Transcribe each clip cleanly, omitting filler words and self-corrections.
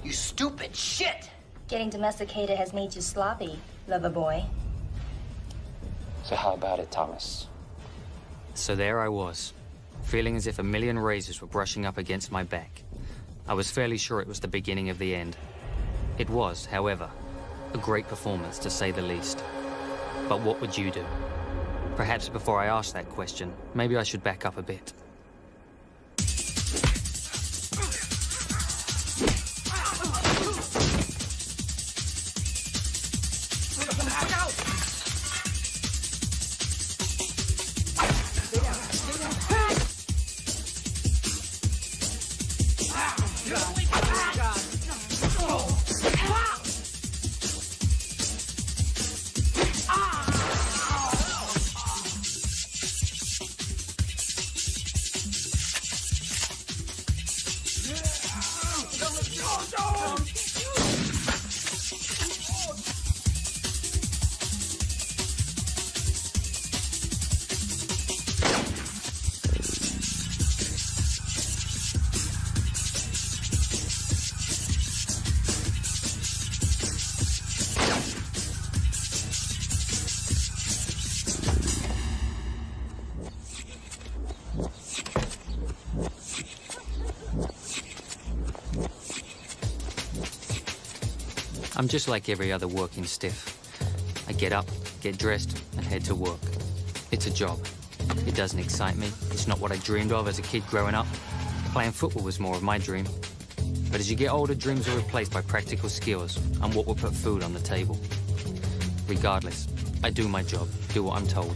You stupid shit! Getting domesticated has made you sloppy, lover boy. So how about it, Thomas? So there I was, feeling as if a million razors were brushing up against my back. I was fairly sure it was the beginning of the end. It was, however, a great performance to say the least. But what would you do? Perhaps before I ask that question, maybe I should back up a bit. I'm just like every other working stiff. I get up, get dressed, and head to work. It's a job. It doesn't excite me. It's not what I dreamed of as a kid growing up. Playing football was more of my dream. But as you get older, dreams are replaced by practical skills and what will put food on the table. Regardless, I do my job, do what I'm told.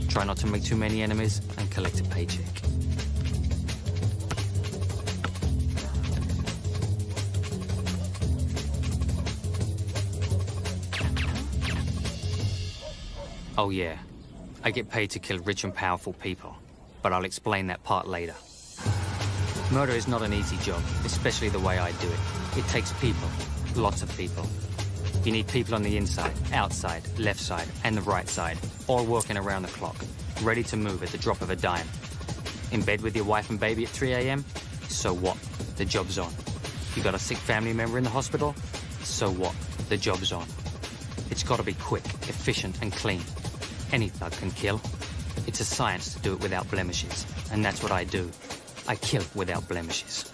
Try not to make too many enemies and collect a paycheck. Oh yeah, I get paid to kill rich and powerful people, but I'll explain that part later. Murder is not an easy job, especially the way I do it. It takes people, lots of people. You need people on the inside, outside, left side, and the right side, all working around the clock, ready to move at the drop of a dime. In bed with your wife and baby at 3 a.m.? So what? The job's on. You got a sick family member in the hospital? So what? The job's on. It's got to be quick, efficient, and clean. Any thug can kill. It's a science to do it without blemishes, and that's what I do. I kill without blemishes.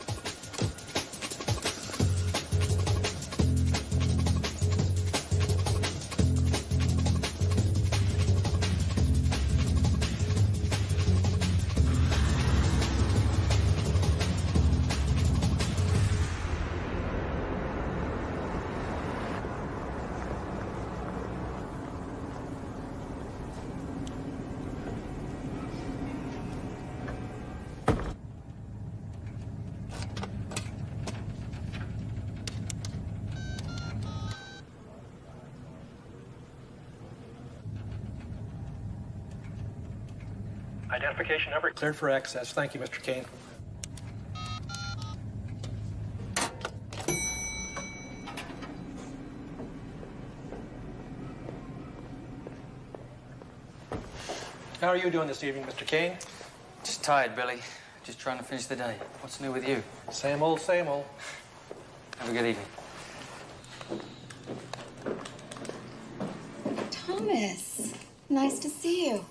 Identification number cleared for access. Thank you, Mr. Kane. How are you doing this evening, Mr. Kane? Just tired, Billy. Just trying to finish the day. What's new with you? Same old, same old. Have a good evening. Thomas, nice to see you.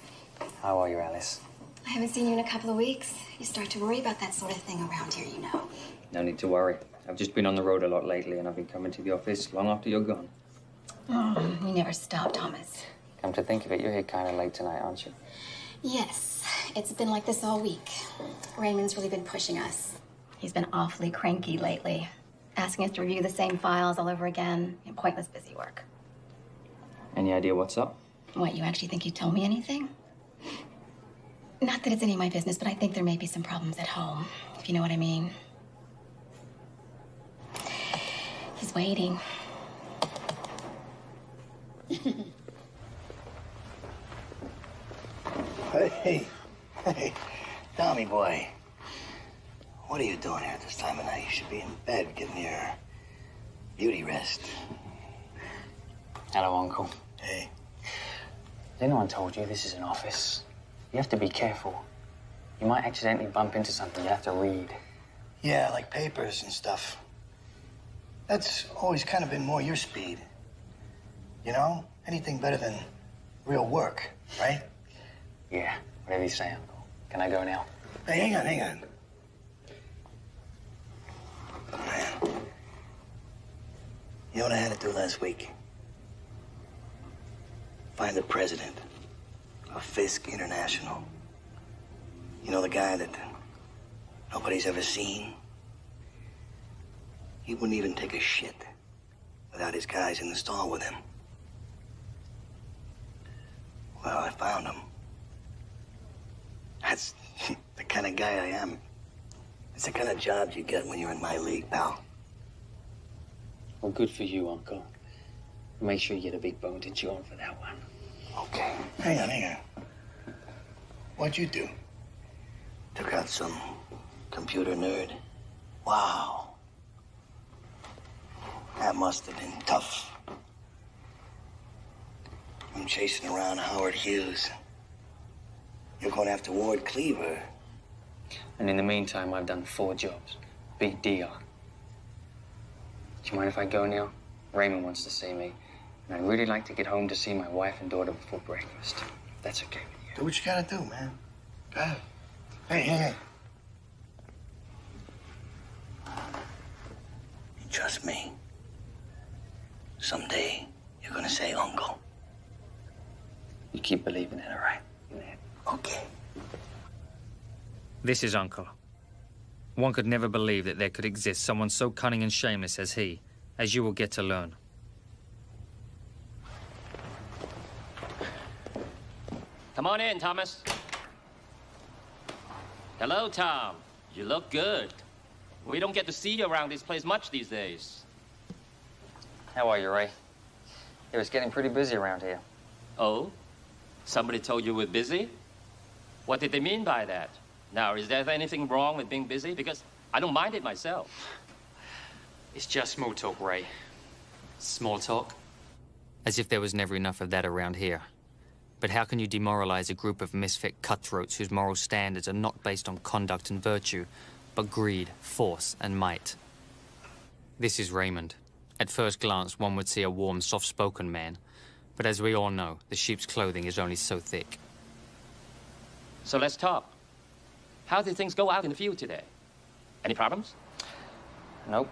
How are you, Alice? I haven't seen you in a couple of weeks. You start to worry about that sort of thing around here, you know. No need to worry. I've just been on the road a lot lately, and I've been coming to the office long after you're gone. Oh, you never stop, Thomas. Come to think of it, you're here kind of late tonight, aren't you? Yes, it's been like this all week. Raymond's really been pushing us. He's been awfully cranky lately, asking us to review the same files all over again, and pointless busy work. Any idea what's up? What, you actually think you told me anything? Not that it's any of my business, but I think there may be some problems at home, if you know what I mean. He's waiting. Hey, Tommy boy. What are you doing here at this time of night? You should be in bed getting your beauty rest. Hello, Uncle. Hey. Has anyone told you this is an office? You have to be careful. You might accidentally bump into something you have to read. Yeah, like papers and stuff. That's always kind of been more your speed. You know? Anything better than real work, right? Yeah, whatever you say, Uncle. Can I go now? Hey, hang on. Man. You know what I had to do last week? Find the president of Fisk International. You know, the guy that nobody's ever seen? He wouldn't even take a shit without his guys in the stall with him. Well, I found him. That's the kind of guy I am. It's the kind of jobs you get when you're in my league, pal. Well, good for you, Uncle. Make sure you get a big bone to chew on for that one. Okay. Hang on. What'd you do? Took out some computer nerd. Wow. That must have been tough. I'm chasing around Howard Hughes. You're going after Ward Cleaver. And in the meantime, I've done 4 jobs. Big deal. Do you mind if I go now? Raymond wants to see me. And I'd really like to get home to see my wife and daughter before breakfast. If that's okay with you. Do what you gotta do, man. Go ahead. Hey. You trust me. Someday, you're gonna say uncle. You keep believing it, all right? Okay. This is Uncle. One could never believe that there could exist someone so cunning and shameless as he, as you will get to learn. Come on in, Thomas. Hello, Tom. You look good. We don't get to see you around this place much these days. How are you, Ray? It was getting pretty busy around here. Oh? Somebody told you we're busy? What did they mean by that? Now, is there anything wrong with being busy? Because I don't mind it myself. It's just small talk, Ray. Small talk? As if there was never enough of that around here. But how can you demoralize a group of misfit cutthroats whose moral standards are not based on conduct and virtue, but greed, force, and might? This is Raymond. At first glance, one would see a warm, soft-spoken man. But as we all know, the sheep's clothing is only so thick. So let's talk. How did things go out in the field today? Any problems? Nope.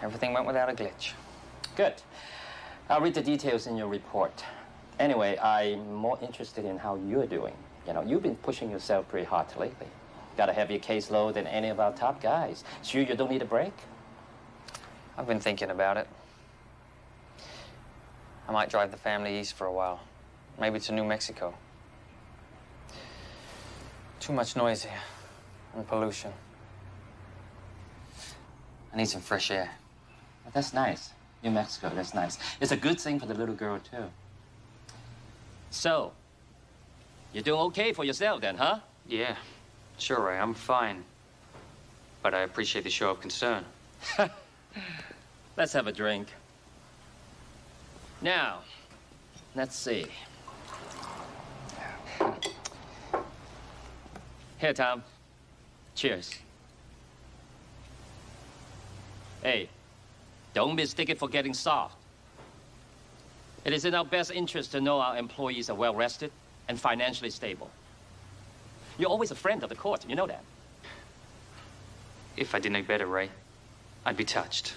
Everything went without a glitch. Good. I'll read the details in your report. Anyway, I'm more interested in how you're doing. You know, you've been pushing yourself pretty hard lately. Got a heavier caseload than any of our top guys. Sure you don't need a break? I've been thinking about it. I might drive the family east for a while. Maybe to New Mexico. Too much noise here. And pollution. I need some fresh air. Well, that's nice. New Mexico, that's nice. It's a good thing for the little girl, too. So, you're doing okay for yourself then, huh? Yeah, sure, Ray, I'm fine. But I appreciate the show of concern. Let's have a drink. Now, let's see. Here, Tom. Cheers. Hey, don't mistake it for getting soft. It is in our best interest to know our employees are well-rested and financially stable. You're always a friend of the court, you know that. If I did know better, Ray, I'd be touched.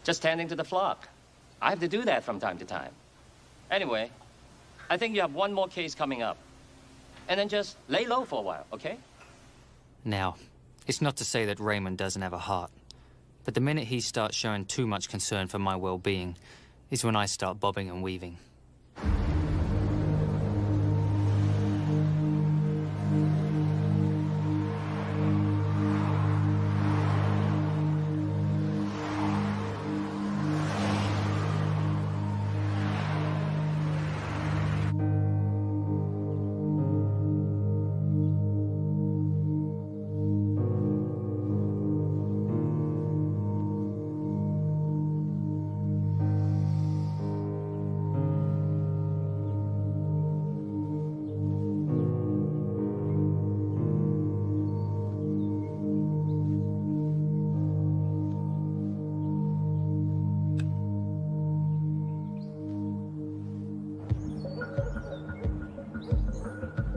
Just tending to the flock. I have to do that from time to time. Anyway, I think you have one more case coming up. And then just lay low for a while, okay? Now, it's not to say that Raymond doesn't have a heart. But the minute he starts showing too much concern for my well-being is when I start bobbing and weaving.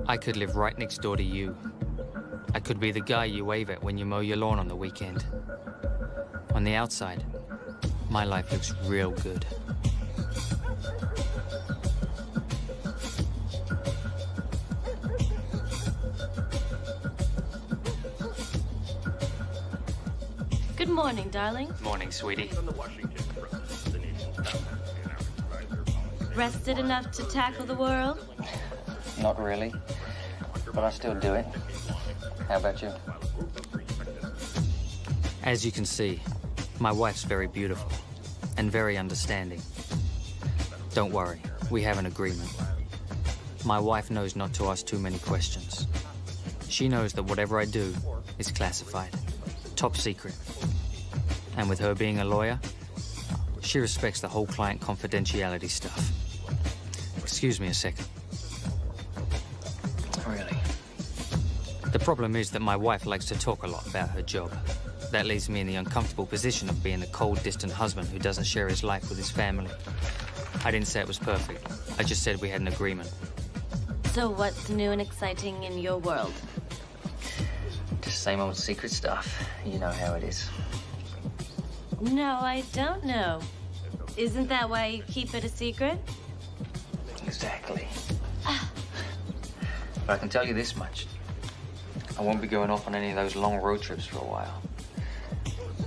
I could live right next door to you. I could be the guy you wave at when you mow your lawn on the weekend. On the outside, my life looks real good. Good morning, darling. Morning, sweetie. Rested enough to tackle the world? Not really, but I still do it. How about you? As you can see, my wife's very beautiful and very understanding. Don't worry, we have an agreement. My wife knows not to ask too many questions. She knows that whatever I do is classified, top secret. And with her being a lawyer, she respects the whole client confidentiality stuff. Excuse me a second. Really? The problem is that my wife likes to talk a lot about her job. That leaves me in the uncomfortable position of being the cold, distant husband who doesn't share his life with his family. I didn't say it was perfect. I just said we had an agreement. So what's new and exciting in your world? Just same old secret stuff. You know how it is. No, I don't know. Isn't that why you keep it a secret? Exactly. But I can tell you this much. I won't be going off on any of those long road trips for a while.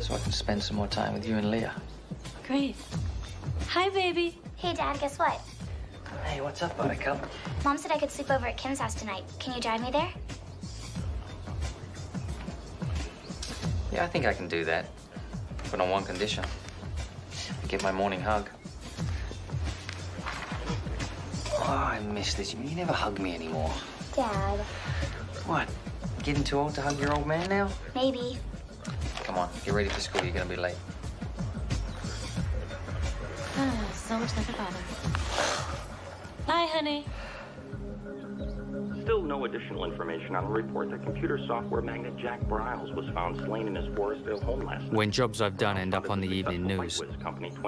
So I can spend some more time with you and Leah. Great. Hi, baby. Hey, Dad, guess what? Hey, what's up, Buttercup? Mom said I could sleep over at Kim's house tonight. Can you drive me there? Yeah, I think I can do that. But on one condition. I get my morning hug. Oh, I miss this. You never hug me anymore. Dad. What? Getting too old to hug your old man now? Maybe. Come on, get ready for school. You're gonna be late. So much left about him. Bye, honey. Still no additional information on the report that computer software magnate Jack Briles was found slain in his Forestdale home last night. When jobs I've done end up on the evening news,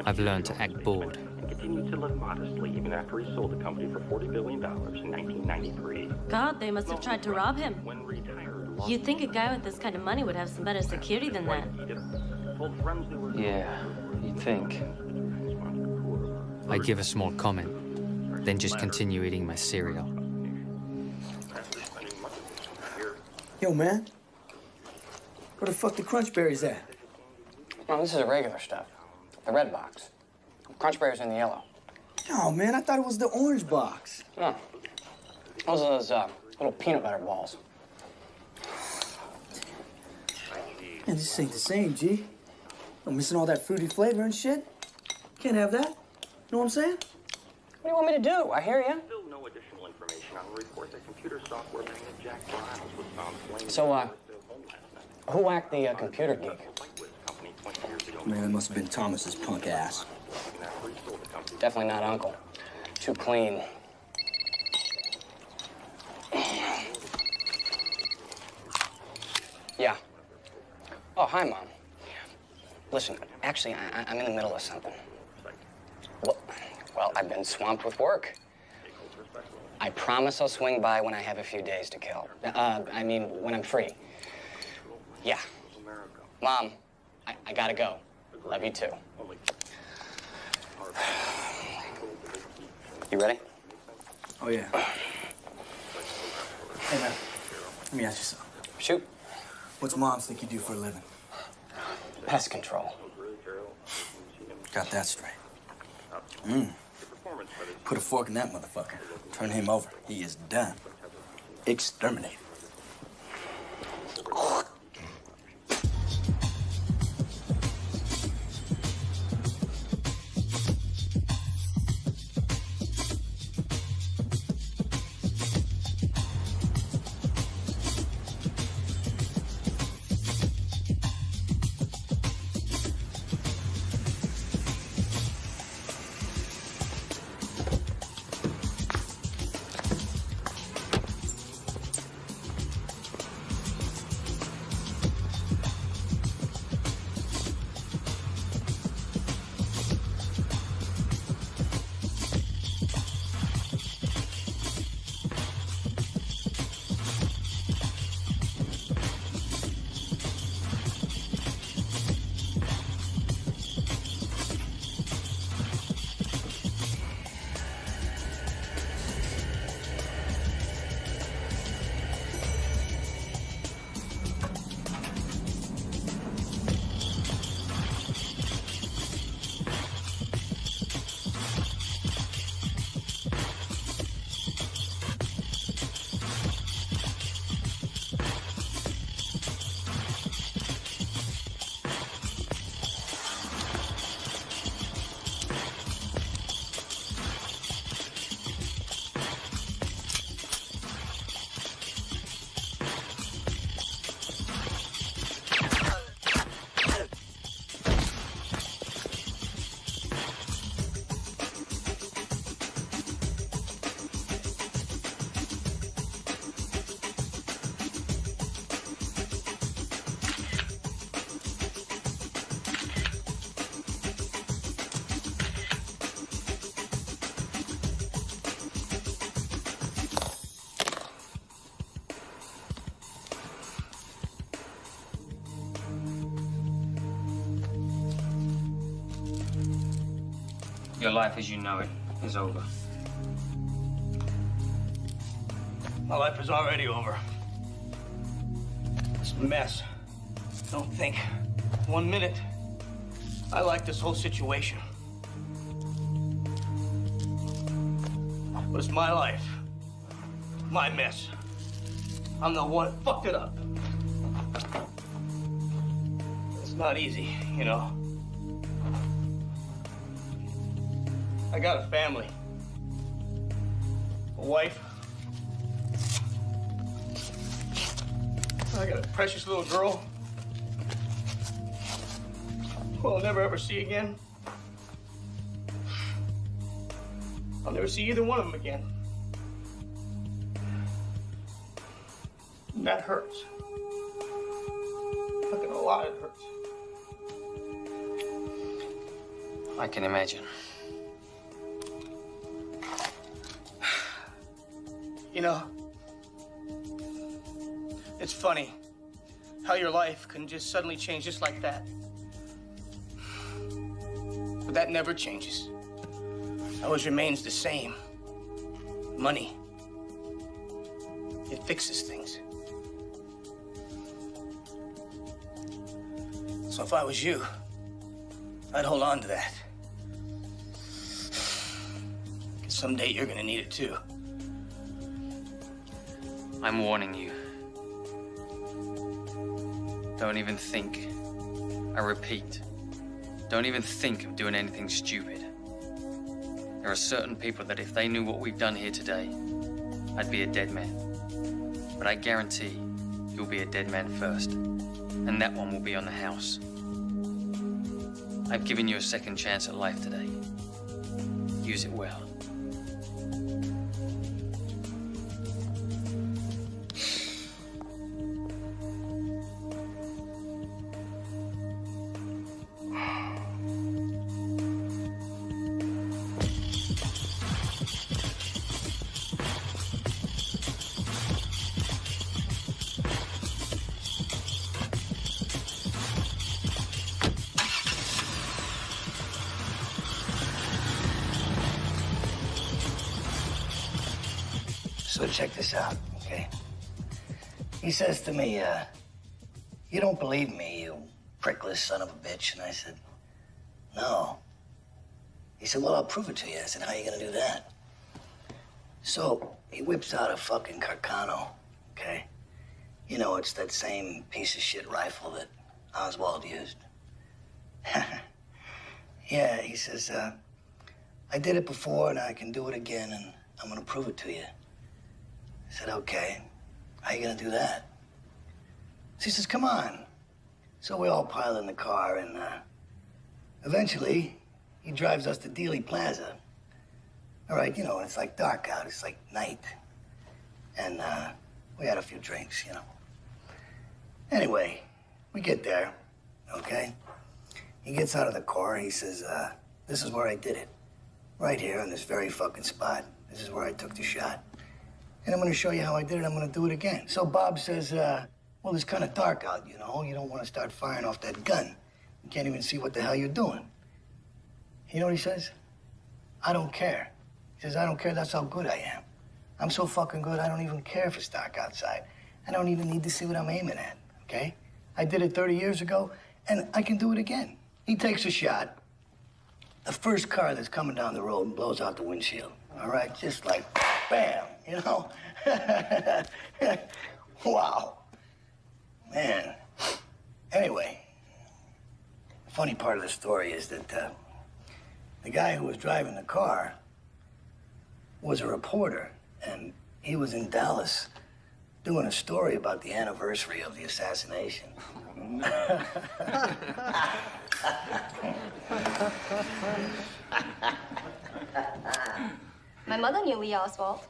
I've learned to act bored. And continued to live modestly even after he sold the company for $40 billion in 1993. God, they must have tried to rob him. When retired, You'd think a guy with this kind of money would have some better security than that. Yeah, you'd think. I give a small comment, then just continue eating my cereal. Yo, man. Where the fuck the crunch berries at? No, this is the regular stuff. The red box. Crunch berries in the yellow. No, man, I thought it was the orange box. No. Those are those little peanut butter balls. Man, this ain't the same, G. I'm missing all that fruity flavor and shit. Can't have that. Know what I'm saying? What do you want me to do? I hear you. Still no additional information on the report that computer software magnate Jack Briles was found slain. So, who whacked the computer geek? Man, that must have been Thomas's punk ass. Definitely not Uncle. Too clean. Yeah. Oh, hi, Mom. Listen, actually, I'm in the middle of something. Well, I've been swamped with work. I promise I'll swing by when I have a few days to kill. I mean, when I'm free. Yeah. Mom, I gotta go. Love you too. You ready? Oh, yeah. Hey, man. Let me ask you something. Shoot. What's moms think you do for a living? Pest control. Got that straight. Put a fork in that motherfucker. Turn him over. He is done. Exterminated. Your life as you know it is over. My life is already over. It's a mess. Don't think 1 minute I like this whole situation. But it's my life, my mess. I'm the one that fucked it up. It's not easy, you know. I got a family, a wife. I got a precious little girl who I'll never ever see again. I'll never see either one of them again. And that hurts. Fucking a lot, it hurts. I can imagine. You know, it's funny how your life can just suddenly change just like that. But that never changes. It always remains the same. Money. It fixes things. So if I was you, I'd hold on to that. 'Cause someday you're gonna need it too. I'm warning you. Don't even think. I repeat, don't even think of doing anything stupid. There are certain people that if they knew what we've done here today, I'd be a dead man. But I guarantee you'll be a dead man first, and that one will be on the house. I've given you a second chance at life today. Use it well. So check this out, okay? He says to me, you don't believe me, you prickless son of a bitch. And I said, no. He said, well, I'll prove it to you. I said, how are you gonna do that? So he whips out a fucking Carcano, okay? You know, it's that same piece of shit rifle that Oswald used. Yeah, he says, I did it before and I can do it again and I'm gonna prove it to you. I said, okay, how you gonna do that? So he says, come on. So we all pile in the car and eventually he drives us to Dealey Plaza. All right, you know, it's like dark out, it's like night. And we had a few drinks, you know. Anyway, we get there, okay? He gets out of the car, he says, this is where I did it. Right here on this very fucking spot. This is where I took the shot. And I'm gonna show you how I did it, I'm gonna do it again. So Bob says, well, it's kind of dark out, you know? You don't wanna start firing off that gun. You can't even see what the hell you're doing. You know what he says? I don't care. He says, I don't care, that's how good I am. I'm so fucking good, I don't even care if it's dark outside. I don't even need to see what I'm aiming at, okay? I did it 30 years ago, and I can do it again. He takes a shot. The first car that's coming down the road blows out the windshield, all right? Just like, bam, you know? Wow. Man. Anyway, the funny part of the story is that the guy who was driving the car was a reporter, and he was in Dallas doing a story about the anniversary of the assassination. My mother knew Lee Oswald.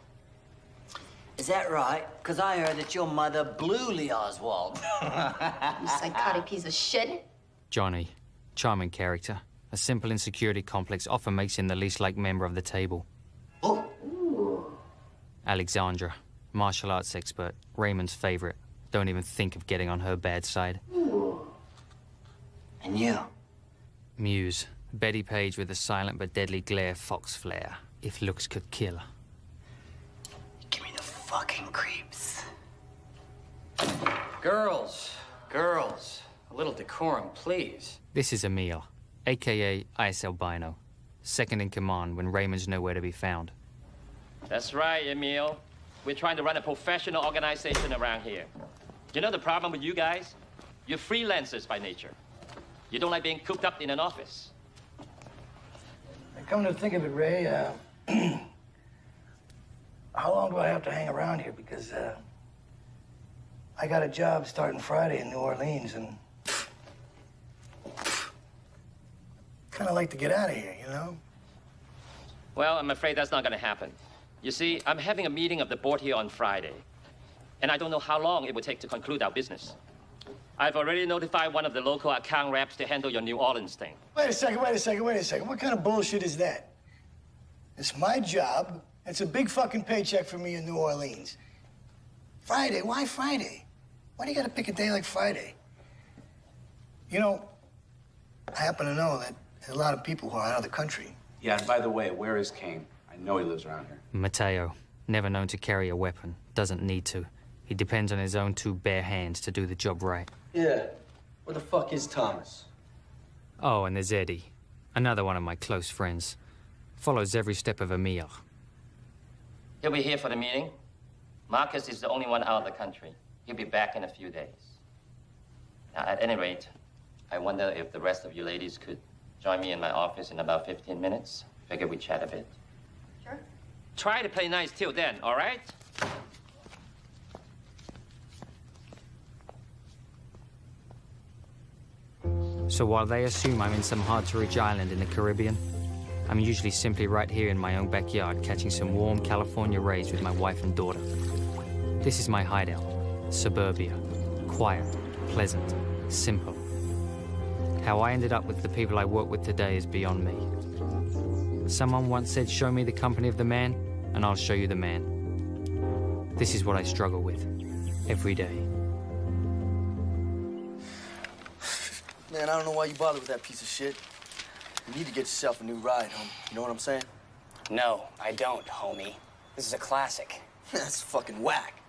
Is that right? Because I heard that your mother blew Lee Oswald. You psychotic piece of shit. Johnny, charming character. A simple insecurity complex often makes him the least liked member of the table. Oh. Alexandra, martial arts expert, Raymond's favorite. Don't even think of getting on her bad side. And you? Muse, Betty Page with a silent but deadly glare fox flare, if looks could kill. Give me the fucking creeps. Girls, a little decorum, please. This is Emil, a.k.a. Ice Albino, second in command when Raymond's nowhere to be found. That's right, Emil. We're trying to run a professional organization around here. You know the problem with you guys? You're freelancers by nature. You don't like being cooped up in an office. Come to think of it, Ray, how long do I have to hang around here? Because I got a job starting Friday in New Orleans, and kind of like to get out of here, you know? Well, I'm afraid that's not going to happen. You see, I'm having a meeting of the board here on Friday, and I don't know how long it will take to conclude our business. I've already notified one of the local account reps to handle your New Orleans thing. Wait a second. What kind of bullshit is that? It's my job. It's a big fucking paycheck for me in New Orleans. Friday? Why Friday? Why do you gotta pick a day like Friday? You know, I happen to know that there's a lot of people who are out of the country. Yeah, and by the way, where is Kane? I know he lives around here. Mateo, never known to carry a weapon, doesn't need to. He depends on his own two bare hands to do the job right. Yeah, where the fuck is Thomas? Oh, and there's Eddie, another one of my close friends. Follows every step of Emil. He'll be here for the meeting. Marcus is the only one out of the country. He'll be back in a few days. Now, at any rate, I wonder if the rest of you ladies could join me in my office in about 15 minutes. Figure we chat a bit. Sure. Try to play nice till then, all right? So while they assume I'm in some hard-to-reach island in the Caribbean, I'm usually simply right here in my own backyard catching some warm California rays with my wife and daughter. This is my hideout, suburbia. Quiet, pleasant, simple. How I ended up with the people I work with today is beyond me. Someone once said, show me the company of the man, and I'll show you the man. This is what I struggle with, every day. Man, I don't know why you bother with that piece of shit. You need to get yourself a new ride, homie. You know what I'm saying? No, I don't, homie. This is a classic. That's fucking whack.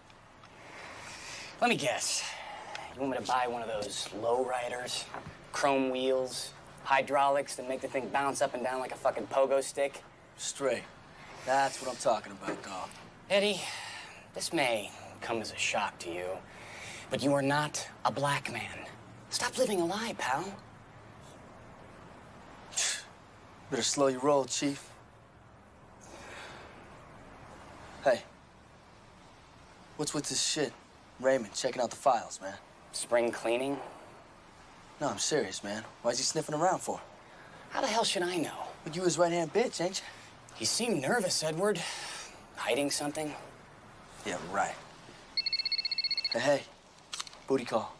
Let me guess. You want me to buy one of those lowriders? Chrome wheels, hydraulics that make the thing bounce up and down like a fucking pogo stick? Straight. That's what I'm talking about, dog. Eddie, this may come as a shock to you, but you are not a black man. Stop living a lie, pal. Better slow your roll, Chief. Hey. What's with this shit? Raymond checking out the files, man. Spring cleaning? No, I'm serious, man. Why is he sniffing around for? How the hell should I know? But you his right-hand bitch, ain't you? He seemed nervous, Edward. Hiding something? Yeah, right. Hey. Booty call.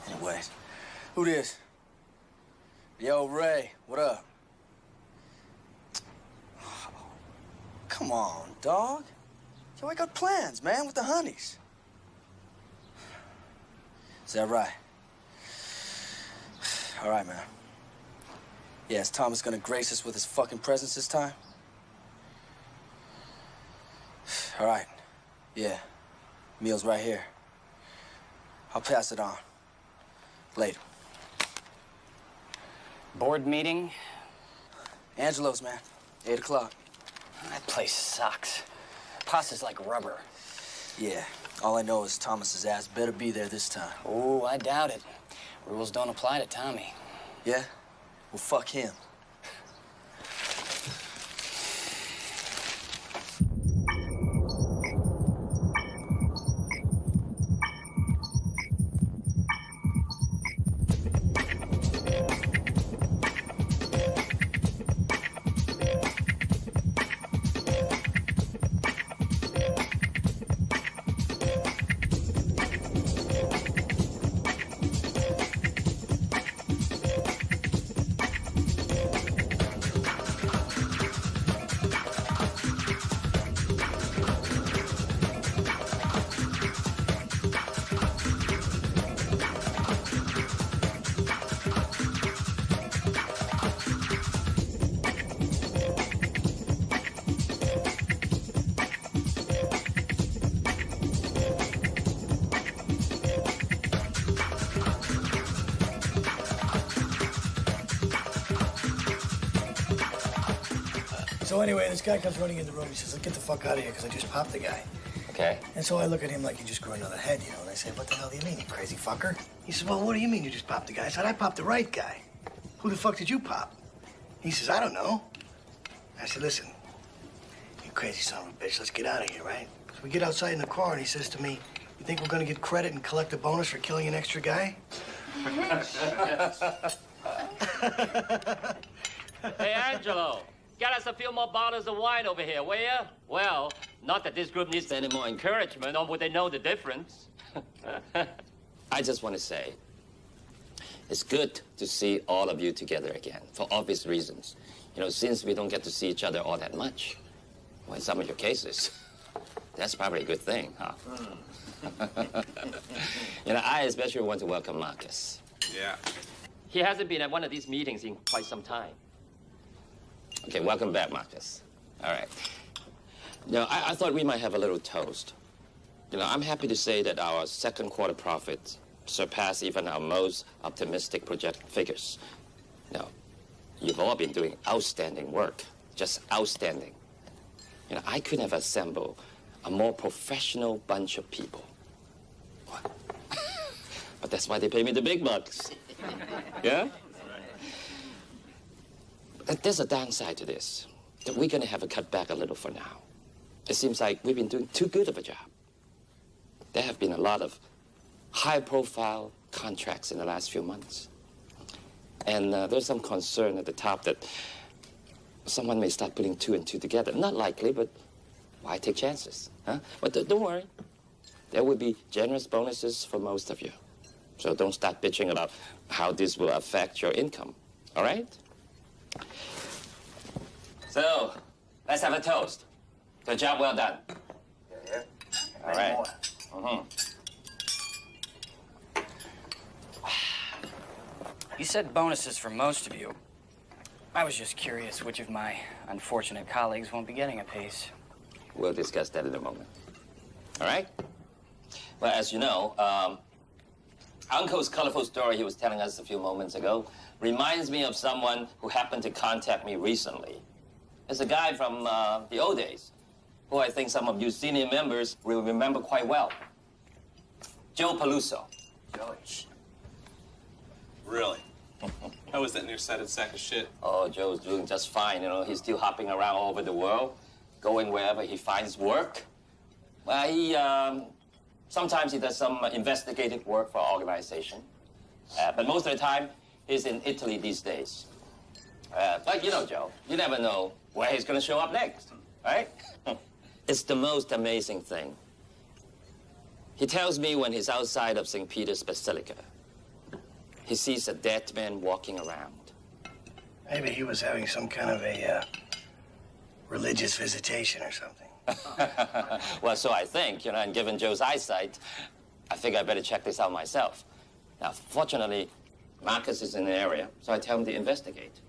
Anyways, who this? Yo, Ray, what up? Come on, dog. Yo, I got plans, man, with the honeys. Is that right? All right, man. Yeah, is Thomas gonna grace us with his fucking presence this time? All right. Yeah. Meal's right here. I'll pass it on. Later. Board meeting? Angelo's, man. 8 o'clock. That place sucks. Pasta's like rubber. Yeah. All I know is Thomas's ass better be there this time. Oh, I doubt it. Rules don't apply to Tommy. Yeah? Well, fuck him. So anyway, this guy comes running in the room. He says, let's get the fuck out of here, because I just popped the guy. Okay. And so I look at him like he just grew another head, you know, and I say, what the hell do you mean, you crazy fucker? He says, well, what do you mean you just popped the guy? I said, I popped the right guy. Who the fuck did you pop? He says, I don't know. I said, listen, you crazy son of a bitch, let's get out of here, right? So we get outside in the car, and he says to me, you think we're gonna get credit and collect a bonus for killing an extra guy? Hey, Angelo, get us a few more bottles of wine over here, will ya? Well, not that this group needs any more encouragement, or would they know the difference? I just want to say, it's good to see all of you together again, for obvious reasons. You know, since we don't get to see each other all that much, well, in some of your cases, that's probably a good thing, huh? You know, I especially want to welcome Marcus. Yeah. He hasn't been at one of these meetings in quite some time. Okay, welcome back, Marcus. All right. Now, I thought we might have a little toast. You know, I'm happy to say that our second quarter profits surpass even our most optimistic projected figures. Now, you've all been doing outstanding work, just outstanding. You know, I couldn't have assembled a more professional bunch of people. What? But that's why they pay me the big bucks. Yeah? But there's a downside to this, that we're gonna have to cut back a little for now. It seems like we've been doing too good of a job. There have been a lot of high-profile contracts in the last few months. And there's some concern at the top that someone may start putting two and two together. Not likely, but why take chances, huh? But don't worry. There will be generous bonuses for most of you. So don't start bitching about how this will affect your income, all right? So, let's have a toast. Good job well done. Yeah. All right. Mm-hmm. You said bonuses for most of you. I was just curious which of my unfortunate colleagues won't be getting a piece. We'll discuss that in a moment. All right? Well, as you know, Uncle's colorful story he was telling us a few moments ago reminds me of someone who happened to contact me recently. It's a guy from the old days, who I think some of you senior members will remember quite well. Joe Peluso. George. Really? How was that nearsighted sack of shit? Oh, Joe's doing just fine, you know. He's still hopping around all over the world, going wherever he finds work. Well, he, sometimes he does some investigative work for our organization. But most of the time, he's in Italy these days. But you know, Joe, you never know where he's gonna show up next, right? It's the most amazing thing. He tells me when he's outside of St. Peter's Basilica, he sees a dead man walking around. Maybe he was having some kind of a religious visitation or something. Well, so I think, you know, and given Joe's eyesight, I think I better check this out myself. Now, fortunately, Marcus is in the area, so I tell him to investigate.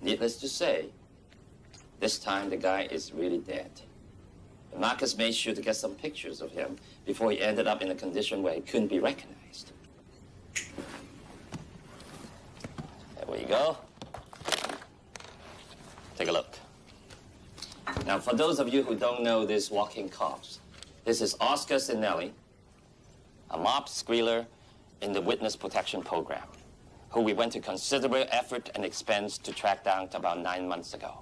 Needless to say, this time the guy is really dead. But Marcus made sure to get some pictures of him before he ended up in a condition where he couldn't be recognized. There we go. Take a look. Now, for those of you who don't know this walking corpse, this is Oscar Sinelli, a mob squealer in the Witness Protection Program, who we went to considerable effort and expense to track down about 9 months ago.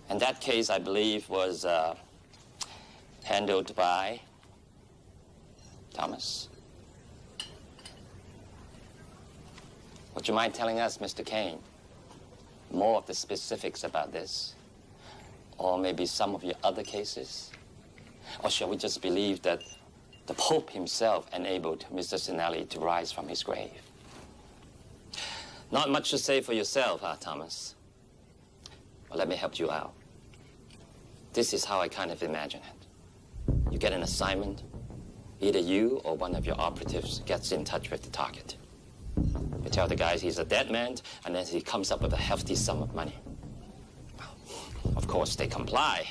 And that case, I believe, was handled by Thomas. Would you mind telling us, Mr. Kane, more of the specifics about this? Or maybe some of your other cases? Or shall we just believe that the Pope himself enabled Mr. Sinelli to rise from his grave? Not much to say for yourself, huh, Thomas? Well, let me help you out. This is how I kind of imagine it. You get an assignment. Either you or one of your operatives gets in touch with the target. You tell the guys he's a dead man, and then he comes up with a hefty sum of money. Of course, they comply,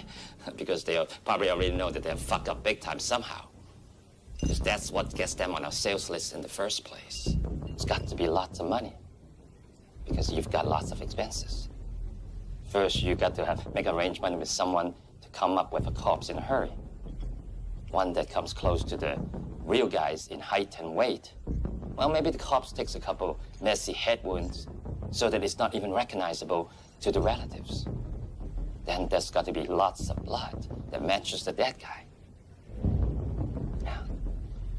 because they probably already know that they're fucked up big time somehow. Because that's what gets them on our sales list in the first place. It's got to be lots of money, because you've got lots of expenses. First, you got to make arrangement with someone to come up with a corpse in a hurry. One that comes close to the real guys in height and weight. Well, maybe the corpse takes a couple messy head wounds so that it's not even recognizable to the relatives. Then there's got to be lots of blood that matches the dead guy. Yeah.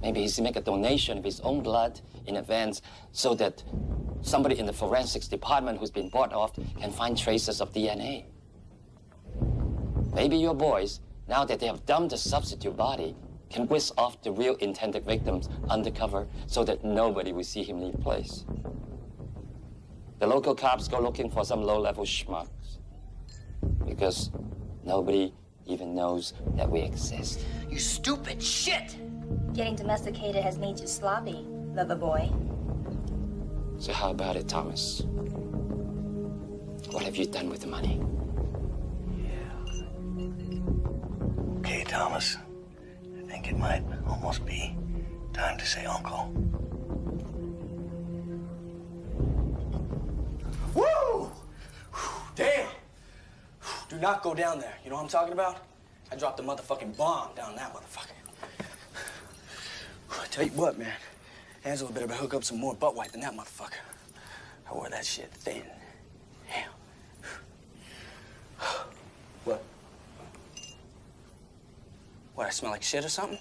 Maybe he's make a donation of his own blood in advance so that somebody in the forensics department who's been bought off can find traces of DNA. Maybe your boys, now that they have dumped the substitute body, can whisk off the real intended victims undercover so that nobody will see him leave the place. The local cops go looking for some low-level schmucks because nobody even knows that we exist. You stupid shit! Getting domesticated has made you sloppy, lover boy. So how about it, Thomas? What have you done with the money? Okay, Thomas. I think it might almost be time to say uncle. Woo! Damn! Do not go down there. You know what I'm talking about? I dropped a motherfucking bomb down that motherfucker. I tell you what, man. Angela better hook up some more butt white than that motherfucker. I wore that shit thin. Damn. What? What, I smell like shit or something?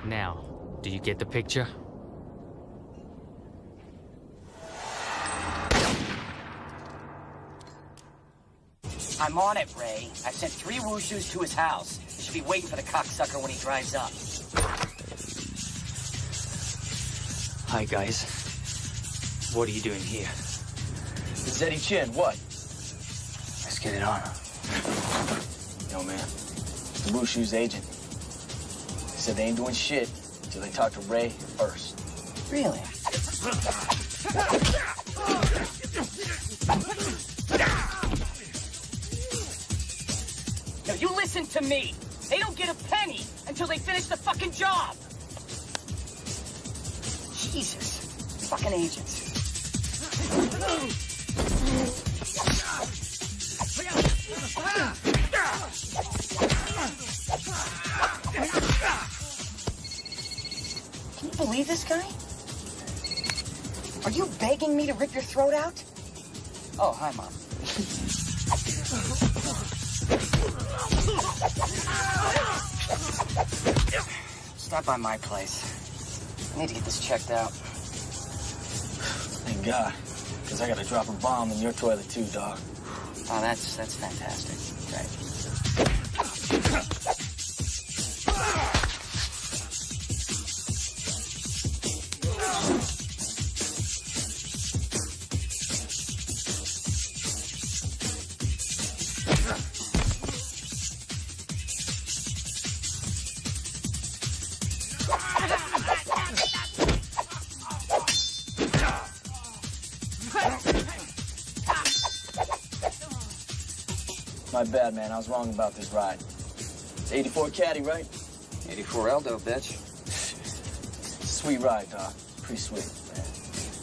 Now, do you get the picture? I'm on it, Ray. I've sent 3 wooshoos to his house. He should be waiting for the cocksucker when he drives up. Hi, guys. What are you doing here? It's Eddie Chin, what? Let's get it on. Yo, man. The Wushu's agent. He said they ain't doing shit until they talk to Ray first. Really? Now, you listen to me. They don't get a penny until they finish the fucking job. Jesus. Fucking agents. Can you believe this guy? Are you begging me to rip your throat out? Oh, hi, Mom. Stop by my place. I need to get this checked out. Thank God, because I gotta drop a bomb in your toilet too, dog. Oh, that's fantastic. Great. My bad, man. I was wrong about this ride. It's 84 Caddy, right? 84 Eldo, bitch. Sweet ride, dog. Pretty sweet, man.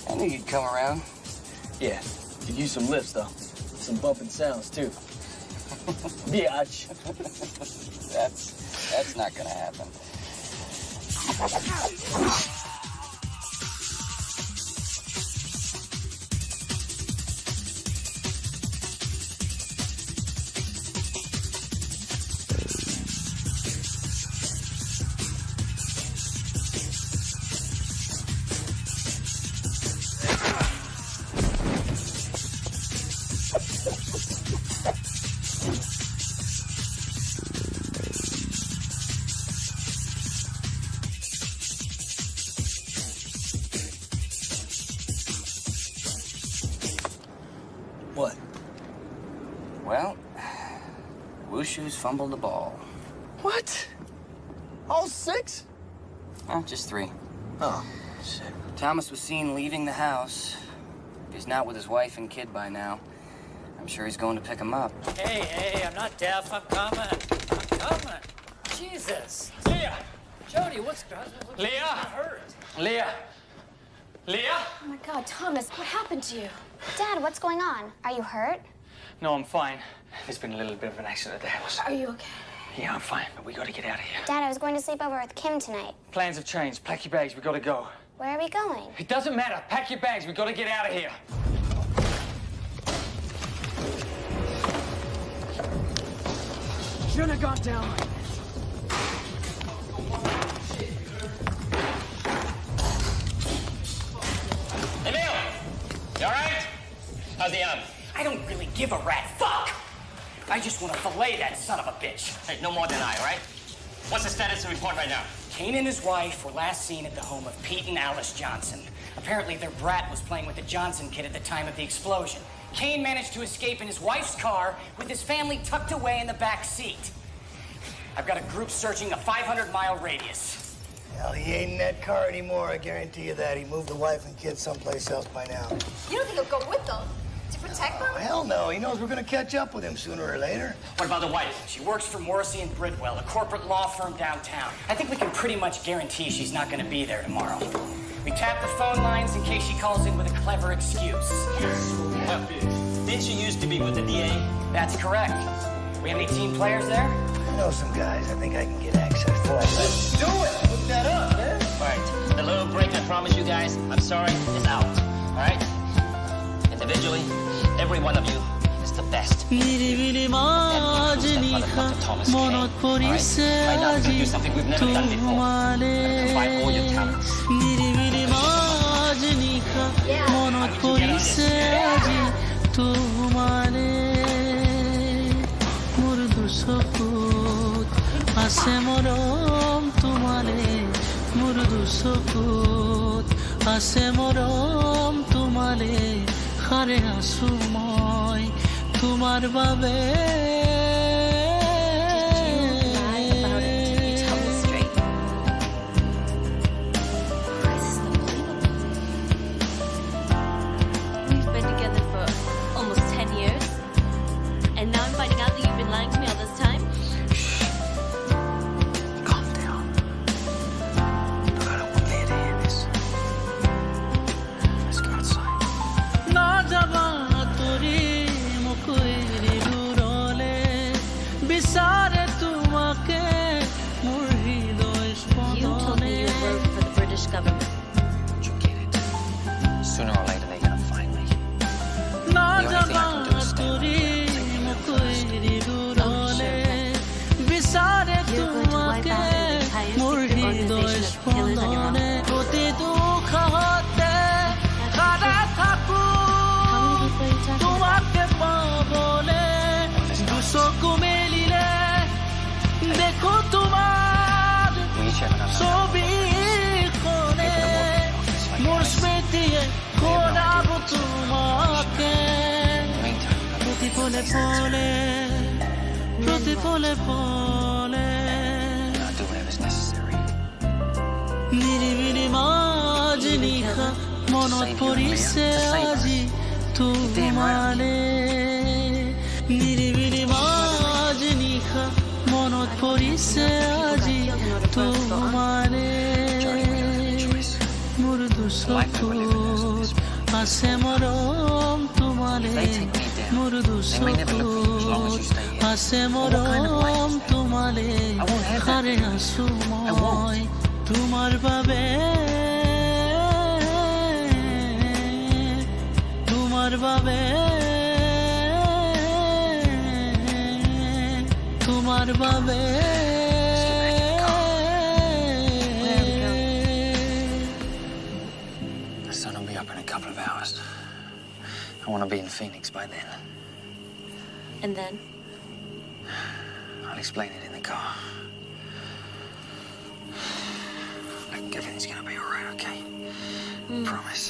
I knew you'd come around. Yeah. Could use some lifts, though. Some bumping sounds, too. Biatch. That's not gonna happen. Wushu's fumbled the ball. What? All 6? Oh, just 3. Oh, shit. Thomas was seen leaving the house. If he's not with his wife and kid by now, I'm sure he's going to pick him up. Hey, I'm not deaf. I'm coming. Jesus. Leah! Jody, what's Leah! Hurt. Leah! Oh my God, Thomas, what happened to you? Dad, what's going on? Are you hurt? No, I'm fine. There's been a little bit of an accident at the house. Are you okay? Yeah, I'm fine, but we gotta get out of here. Dad, I was going to sleep over with Kim tonight. Plans have changed. Pack your bags, we gotta go. Where are we going? It doesn't matter. Pack your bags, we gotta get out of here. Shouldn't have gone down. Emil! You all right? How's the arm? I don't really give a rat fuck! I just want to fillet that son of a bitch. Hey, no more than I, all right? What's the status of the report right now? Kane and his wife were last seen at the home of Pete and Alice Johnson. Apparently, their brat was playing with the Johnson kid at the time of the explosion. Kane managed to escape in his wife's car with his family tucked away in the back seat. I've got a group searching a 500-mile radius. Hell, he ain't in that car anymore, I guarantee you that. He moved the wife and kids someplace else by now. You don't think he'll go with them? To protect them? Oh, hell no. He knows we're gonna catch up with him sooner or later. What about the wife? She works for Morrissey and Bridwell, a corporate law firm downtown. I think we can pretty much guarantee she's not gonna be there tomorrow. We tap the phone lines in case she calls in with a clever excuse. Well, didn't you used to be with the DA? That's correct. We have any team players there? I know some guys. I think I can get access. Let's do it! Look that up, man. All right, the little break I promised you guys, I'm sorry, is out. All right? Individually, every one of you is the best. Right now, we're gonna do something we've never done before. Combine all your talents. হারে আসুময় তোমার বাবে We've been together for almost 10 years, and now I'm finding out that you've been lying to me all this time. Calm down. Look, I don't want Leah to hear this. Let's go outside. না যাবা তোরে মুখেরি দূরলে বিচারে তোমাকে মোর হৃদয় You told me স্পন্দনে you wrote for the British government. You get it. Sooner or later, they're gonna find me. না The only thing যাবা I can do is stay তোরে around and take me out first. মুখেরি দূরলে বিচারে তোমাকে মোর হৃদয় স্পন্দনে প্রতি দুঃখ হতে কারা থাকো তোমাকে পাবলে দুচকু মেলিলে দেখো তোমার ছবিখনে মোৰ স্মৃতিয়ে কৰাব তোমাকে প্ৰতি পলে পলে প্ৰতি পলে পলে I'll do whatever's necessary. নিৰিবিলি মাজ নিশা মনত পৰিছে আজি তোমালে নিৰিবিলি মাজ নিশা মনত পৰিছে আজি তোমালে মোৰ দুচকুত আছে মৰম তোমালে মোৰ দুচকুত আছে মৰম তোমালে হাৰে আছো মই তোমাৰ বাবে তোমার বাবে তোমার বাবে The sun will be up in a couple of hours. I want to be in Phoenix by then. And then? I'll explain it in the car. Look, everything's gonna be all right, okay? Promise.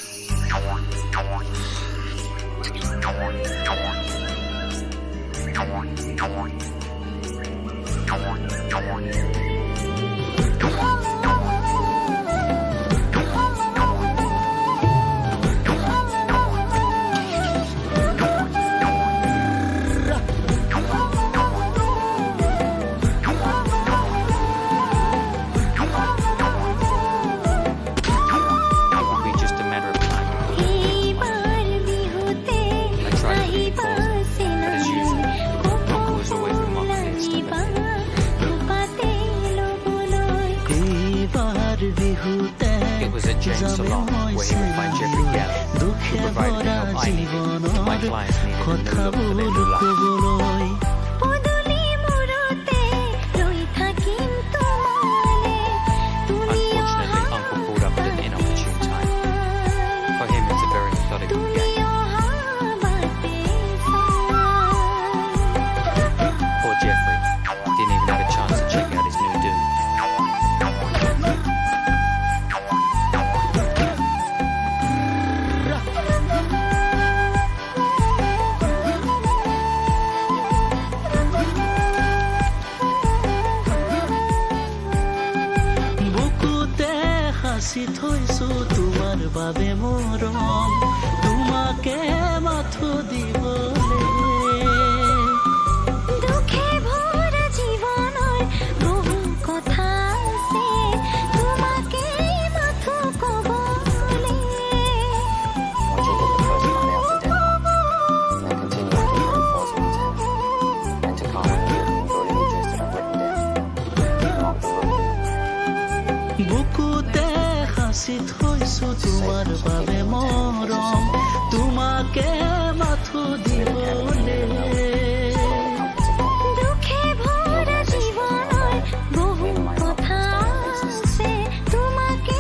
It was a James salon where he would find Jeffrey Gallo, who provided the help I needed if my clients needed a new look for their new life. Unfortunately, Uncle pulled up at an inopportune time. For him, it's a very methodical game. Poor Jeffrey didn't even have a chance to check out his new dude. হাসি থৈছো তোমাৰ বাবে মৰম তোমাকে মাথো দিবলে দুখে ভৰা জীৱনৰ বহু কথা আছে তোমাকে মাথো কবলে বুকুতে হাসি থৈছো তোমাৰ বাবে মৰম তোমাকে মাথো দিবলে দুখে ভৰা জীৱনৰ বহু কথা আছে তোমাকে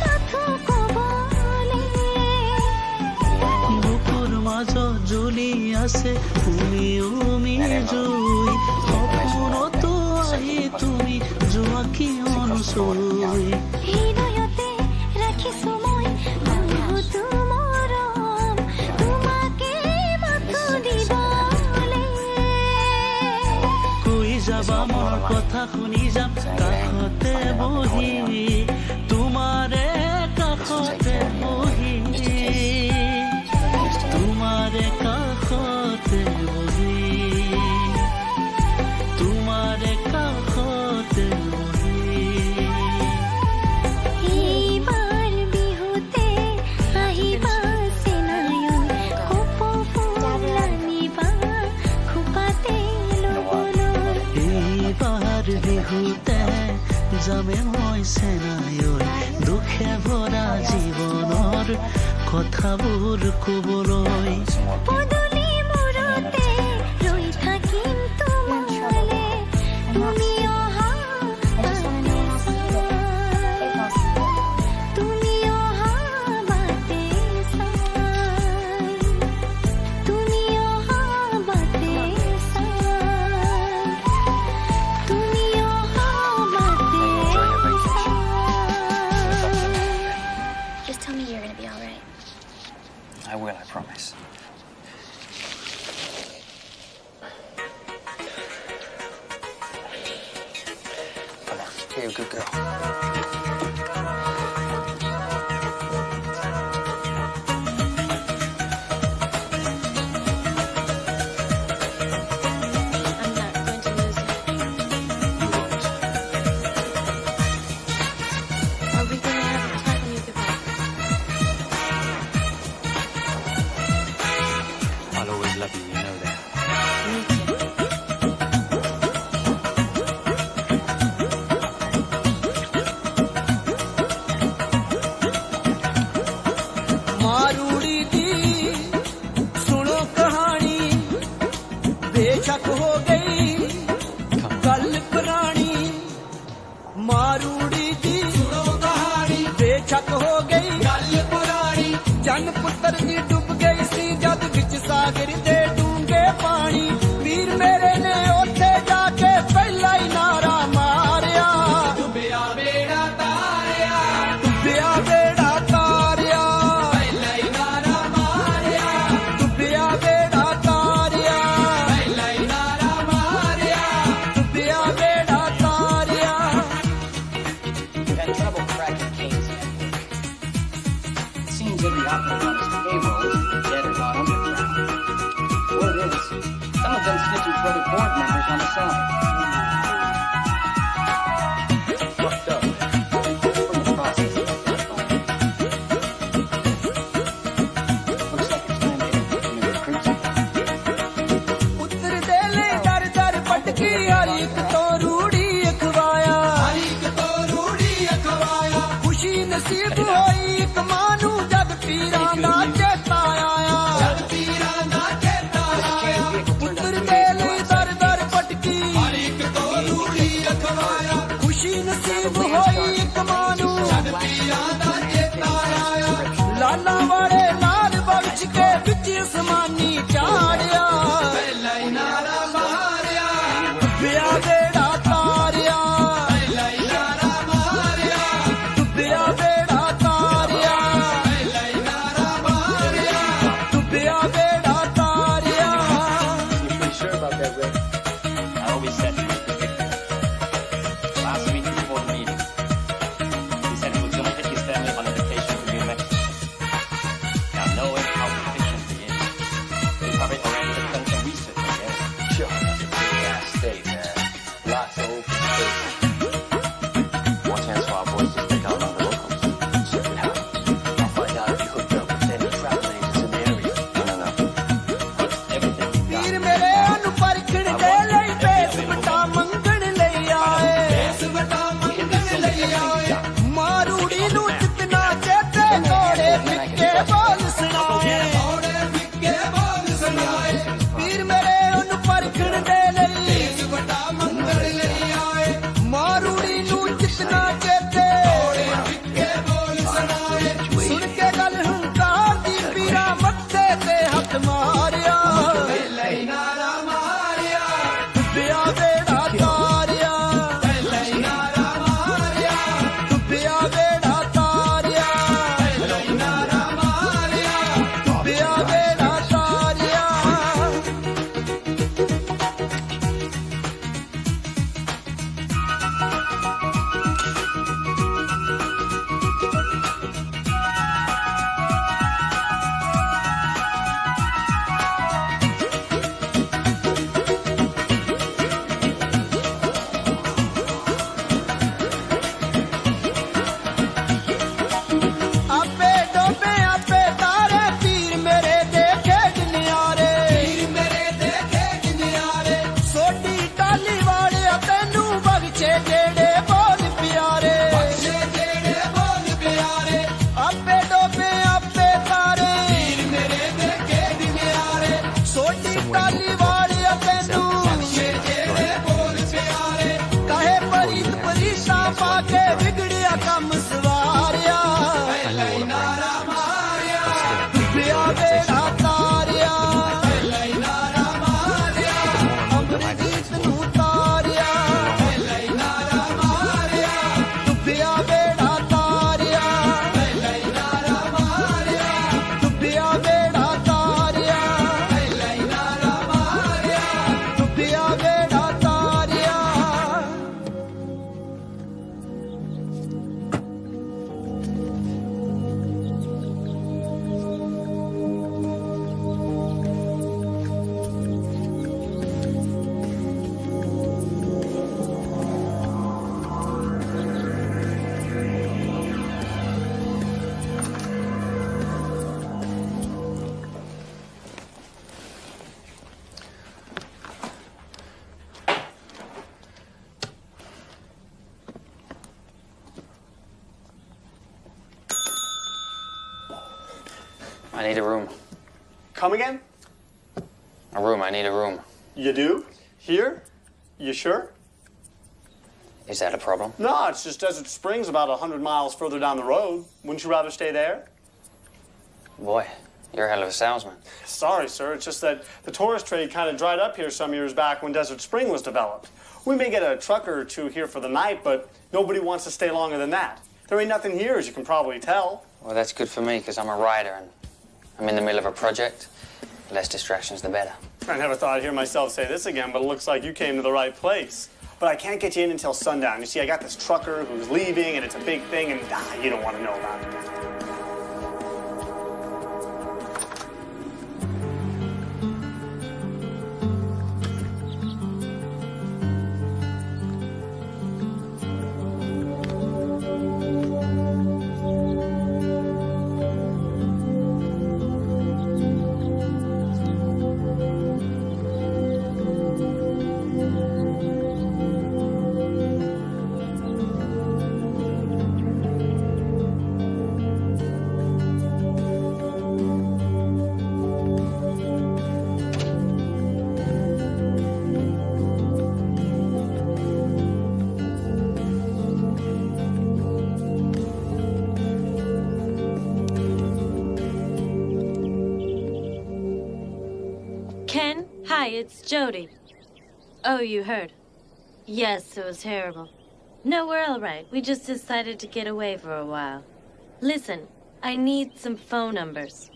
মাথো কবলে বুকুৰ মাজত জ্বলি আছে উমি উমি জুই সপোনতো আহি তুমি যোৱা কিয় নচুই হৃদয়তে ৰাখিছো মই বহুত মৰম তোমাকে মাথো দিবলে কৈ যাবা মোৰ কথা শুনি যাম কাষতে বহি তোমাৰে কাষতে বহি তোমাৰে কাষতে বহি তোমাৰে কাষতে বিহুতে যামে মই চেনায়ৰ দুখে ভৰা জীৱনৰ কথাবোৰ কবলৈ পদূলি মূৰতে ৰৈ থাকিম তোমালে তুমি অহা তুমি অহা বাটে তুমি অহা বাটে Just tell me you're gonna be all right. I will, I promise. Come on, be a good girl. बेशक हो गई कल पुरानी मारूड़ी दी सुनो कहानी बेशक हो गई कल पुरानी जन पुत्र दी डूब गई सी जद विच सागर दे डूंगे पानी वीर मेरे ने ओथे जाके पहला ही नारा मारिया डुबिया बेड़ा तारिया डुबिया बेड़ा तारिया पहला ही नारा मारिया डुबिया बेड़ा तारिया पहला ही नारा मारिया डुबिया बेड़ा I need a room. Come again? A room, I need a room. You do? Here? You sure? Is that a problem? No, it's just Desert Springs about 100 miles further down the road. Wouldn't you rather stay there? Boy, you're a hell of a salesman. Sorry, sir. It's just that the tourist trade kind of dried up here some years back when Desert Spring was developed. We may get a trucker or two here for the night, but nobody wants to stay longer than that. There ain't nothing here, as you can probably tell. Well, that's good for me, because I'm a writer, and I'm in the middle of a project. The less distractions, the better. I never thought I'd hear myself say this again, but it looks like you came to the right place. But I can't get you in until sundown. You see, I got this trucker who's leaving, and it's a big thing, and you don't want to know about it. it's Jody. Oh, you heard? Yes, it was terrible. No, we're all right. We just decided to get away for a while. Listen, I need some phone numbers.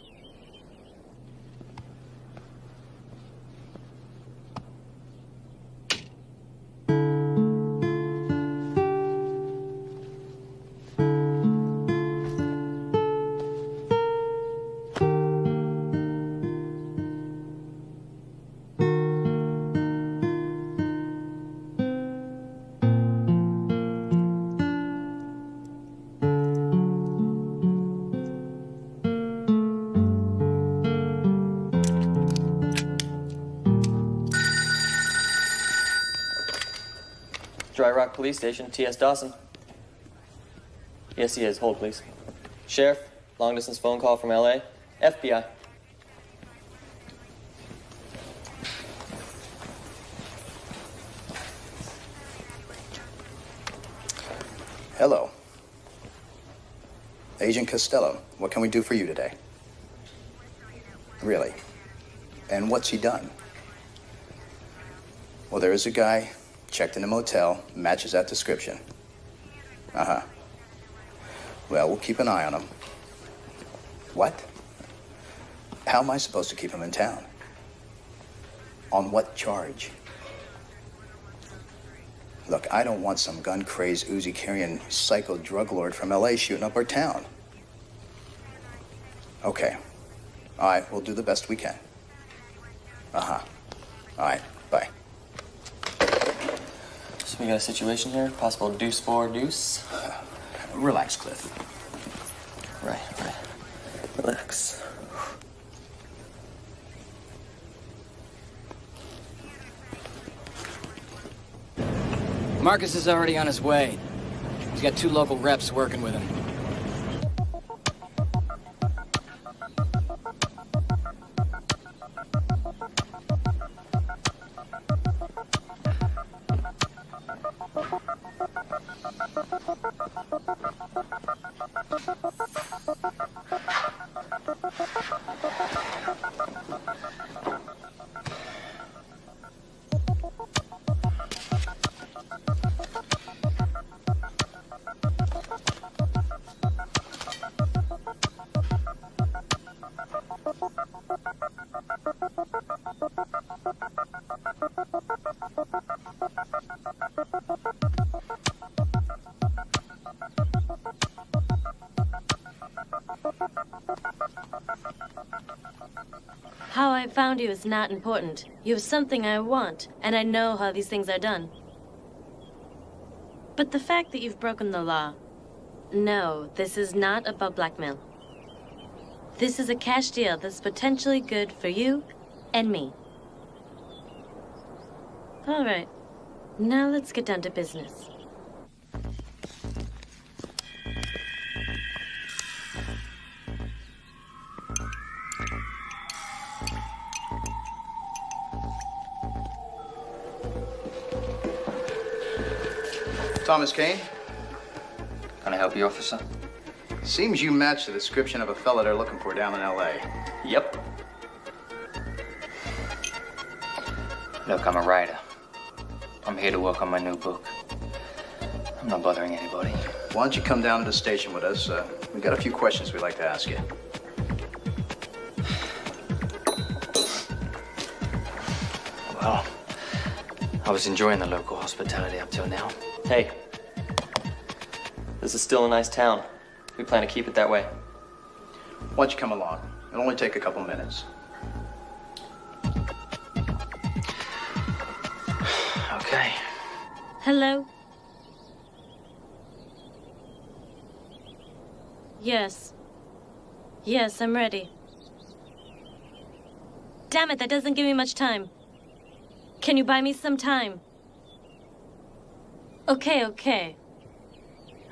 Dry Rock Police Station, T.S. Dawson. Yes, he is. Hold, please. Sheriff, long-distance phone call from L.A. FBI. Hello. Agent Costello, what can we do for you today? Really? And what's he done? Well, there is a guy, checked in a motel, matches that description. Uh-huh. Well, we'll keep an eye on him. What? How am I supposed to keep him in town? On what charge? Look, I don't want some gun-crazed, Uzi-carrying psycho drug lord from L.A. shooting up our town. Okay. All right, we'll do the best we can. Uh-huh. All right, bye. So we got a situation here, possible deuce for deuce. Relax, Cliff. Right. Relax. Marcus is already on his way. He's got 2 local reps working with him. How I found you is not important. You have something I want, and I know how these things are done. But the fact that you've broken the law, no, this is not about blackmail. This is a cash deal that's potentially good for you and me. All right, now let's get down to business. Thomas Kane? Can I help you, officer? Seems you match the description of a fella they're looking for down in L.A. Yep. Look, I'm a writer. I'm here to work on my new book. I'm not bothering anybody. Why don't you come down to the station with us? We've got a few questions we'd like to ask you. Well, I was enjoying the local hospitality up till now. Hey, this is still a nice town. We plan to keep it that way. Why don't you come along? It'll only take a couple minutes. Okay. Hello? Yes. Yes, I'm ready. Damn it, that doesn't give me much time. Can you buy me some time? Okay.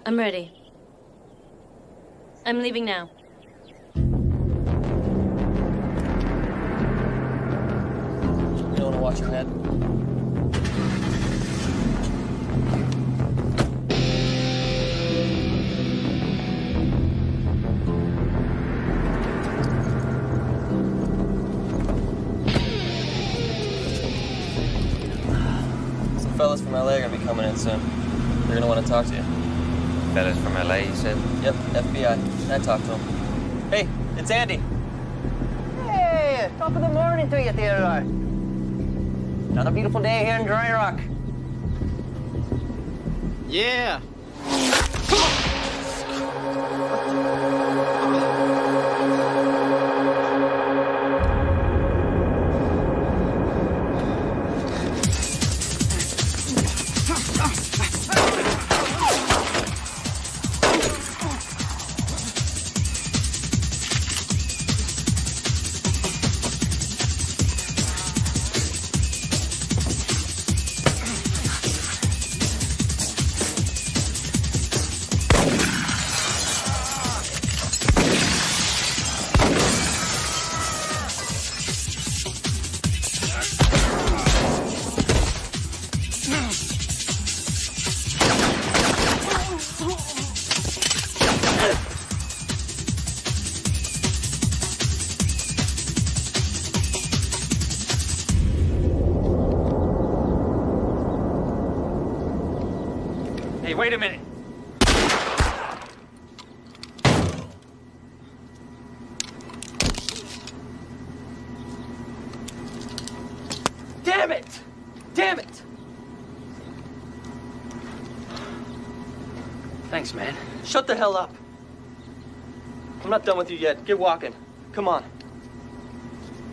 I'm ready. I'm leaving now. You don't want to watch your head? fellas from LA are gonna be coming in soon. They're gonna want to talk to you. Fellas from LA, you said? Yep, FBI. I talked to them. Hey, it's Andy. Hey, top of the morning to you, Theodore. Another beautiful day here in Dry Rock. Yeah. Hey, wait a minute. Damn it! Damn it! Thanks, man. Shut the hell up. I'm not done with you yet. Get walking. Come on.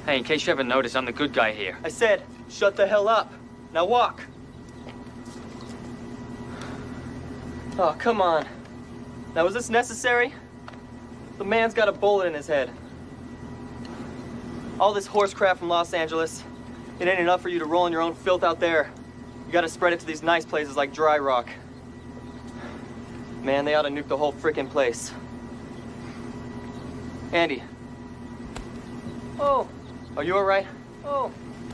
Hey, in case you haven't noticed, I'm the good guy here. I said, shut the hell up. Now walk. Oh, come on. Now, was this necessary? The man's got a bullet in his head. All this horse crap from Los Angeles, it ain't enough for you to roll in your own filth out there. You gotta spread it to these nice places like Dry Rock. Man, they ought to nuke the whole frickin' place. Andy. Oh, Are you alright? oh,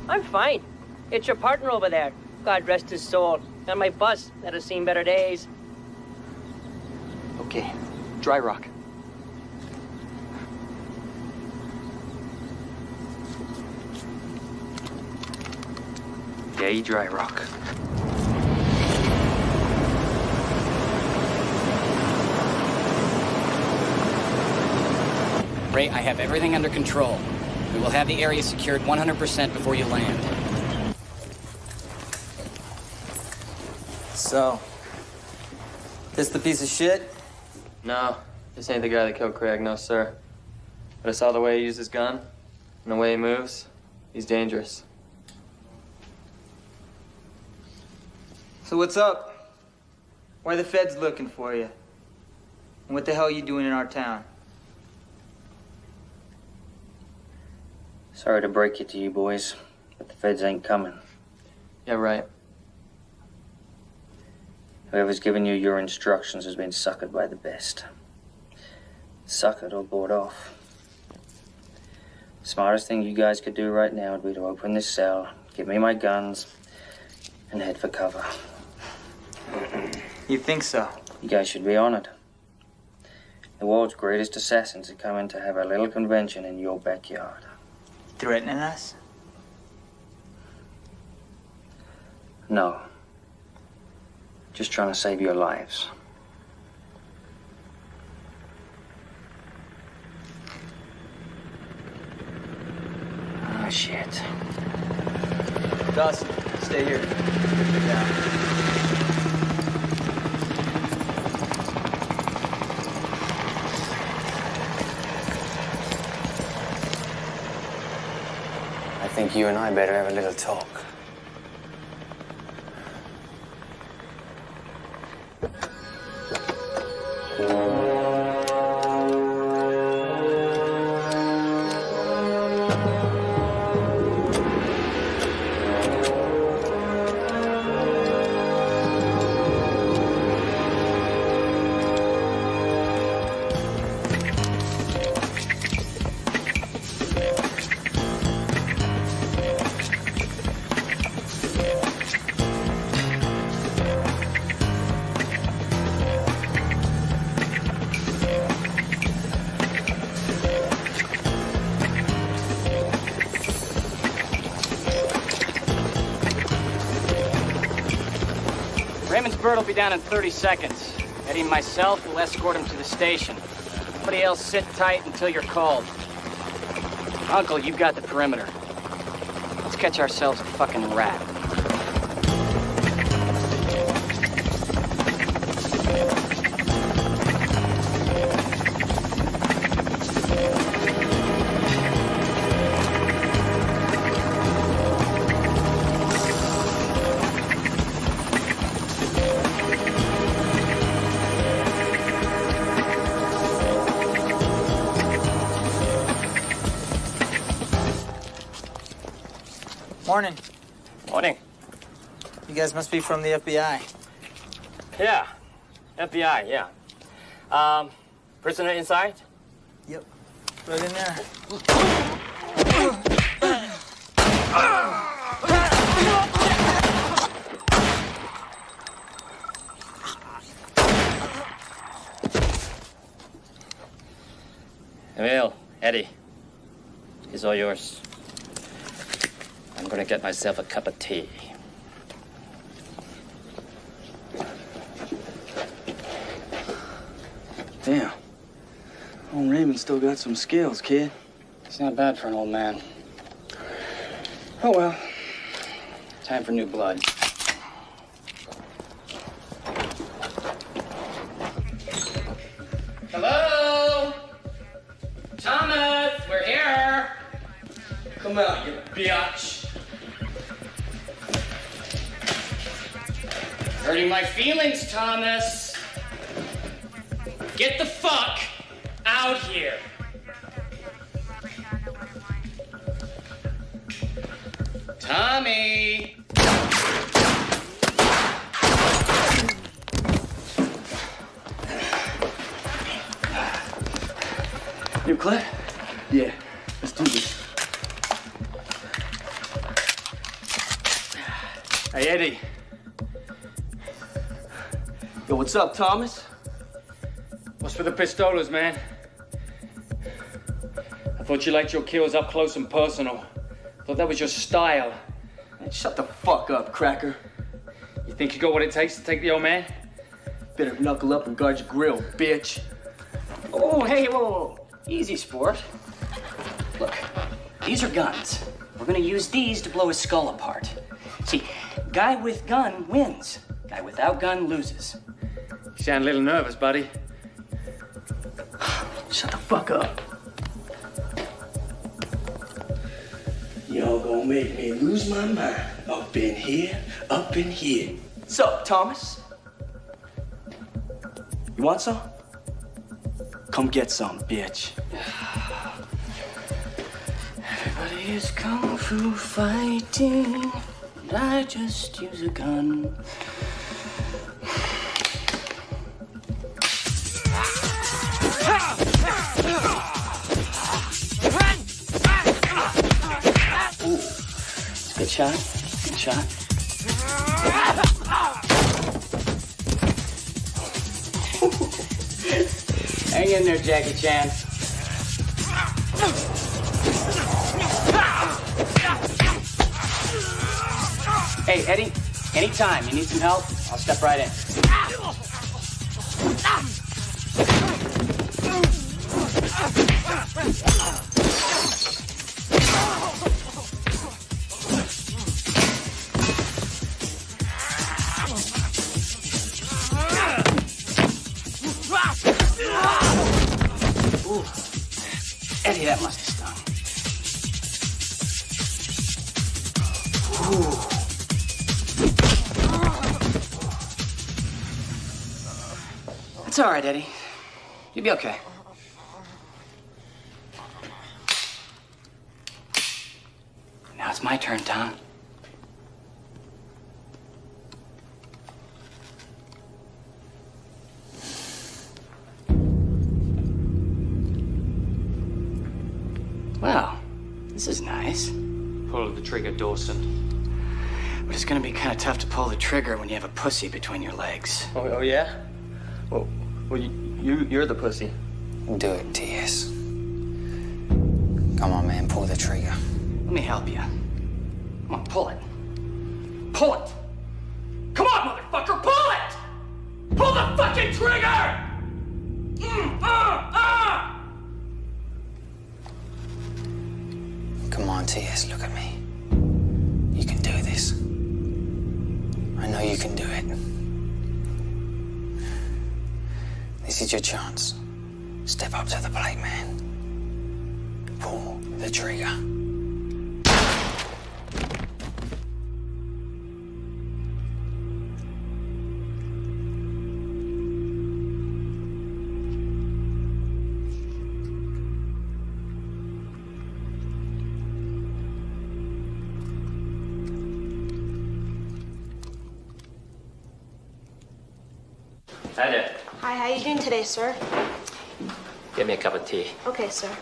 I'm fine. It's your partner over there. God rest his soul. And my bus that has seen better days. Okay, Dry Rock. Gay Dry Rock. Ray, I have everything under control. We will have the area secured 100% before you land. So, this the piece of shit? No, this ain't the guy that killed Craig, no sir. But I saw the way he used his gun, and the way he moves. He's dangerous. So what's up? Why are the feds looking for you? And what the hell are you doing in our town? Sorry to break it to you boys, but the feds ain't coming. Yeah, right. Whoever's given you your instructions has been suckered by the best. Suckered or bought off. The smartest thing you guys could do right now would be to open this cell, give me my guns, and head for cover. You think so? You guys should be honored. The world's greatest assassins are coming to have a little convention in your backyard. Threatening us? No. Just trying to save your lives. Oh, shit. Dawson, stay here. Yeah. I think you and I better have a little talk. Raymond's bird will be down in 30 seconds. Eddie and myself will escort him to the station. Everybody else sit tight until you're called. Uncle, you've got the perimeter. Let's catch ourselves a fucking rat. Morning. Morning. You guys must be from the FBI. Yeah, FBI, yeah. Prisoner inside? Yep. Right in there. Emil, Eddie, it's all yours. I'm gonna get myself a cup of tea. Damn. Old Raymond still got some skills, kid. It's not bad for an old man. Oh well. Time for new blood. Hello? Thomas, we're here. Come out, you biatch. Hurting my feelings, Thomas. Get the fuck out here. Tommy. You Cliff? Yeah, let's do this. Hey, Eddie. Yo, what's up, Thomas? What's with the pistolas, man? I thought you liked your kills up close and personal. Thought that was your style. Man, shut the fuck up, cracker. You think you got what it takes to take the old man? Better knuckle up and guard your grill, bitch. Oh, hey, whoa. Easy, sport. Look, these are guns. We're gonna use these to blow his skull apart. See, guy with gun wins. Guy without gun loses. You sound a little nervous, buddy. Shut the fuck up. Y'all gonna make me lose my mind. Up in here, up in here. What's up, Thomas? You want some? Come get some, bitch. Everybody is kung fu fighting, and I just use a gun. Ooh, good shot, good shot. Hang in there, Jackie Chan. Hey, Eddie, anytime you need some help, I'll step right in. Ooh. Eddie, that must have stung. Ooh. It's all right, Eddie. You'll be okay. Now it's my turn, Tom. Wow, this is nice. Pull the trigger, Dawson. But it's gonna be kind of tough to pull the trigger when you have a pussy between your legs. Oh yeah? Well, you're the pussy. Do it, T.S. Come on, man, pull the trigger. Let me help you. Come on, pull it. Pull it! Come on, motherfucker, pull it! fucking trigger! Come on, T.S., look at me. You can do this. I know you can do it. This is your chance. Step up to the plate, man. Pull the trigger. Hi there. Hi, how you doing today, sir? Get me a cup of tea. Okay, sir.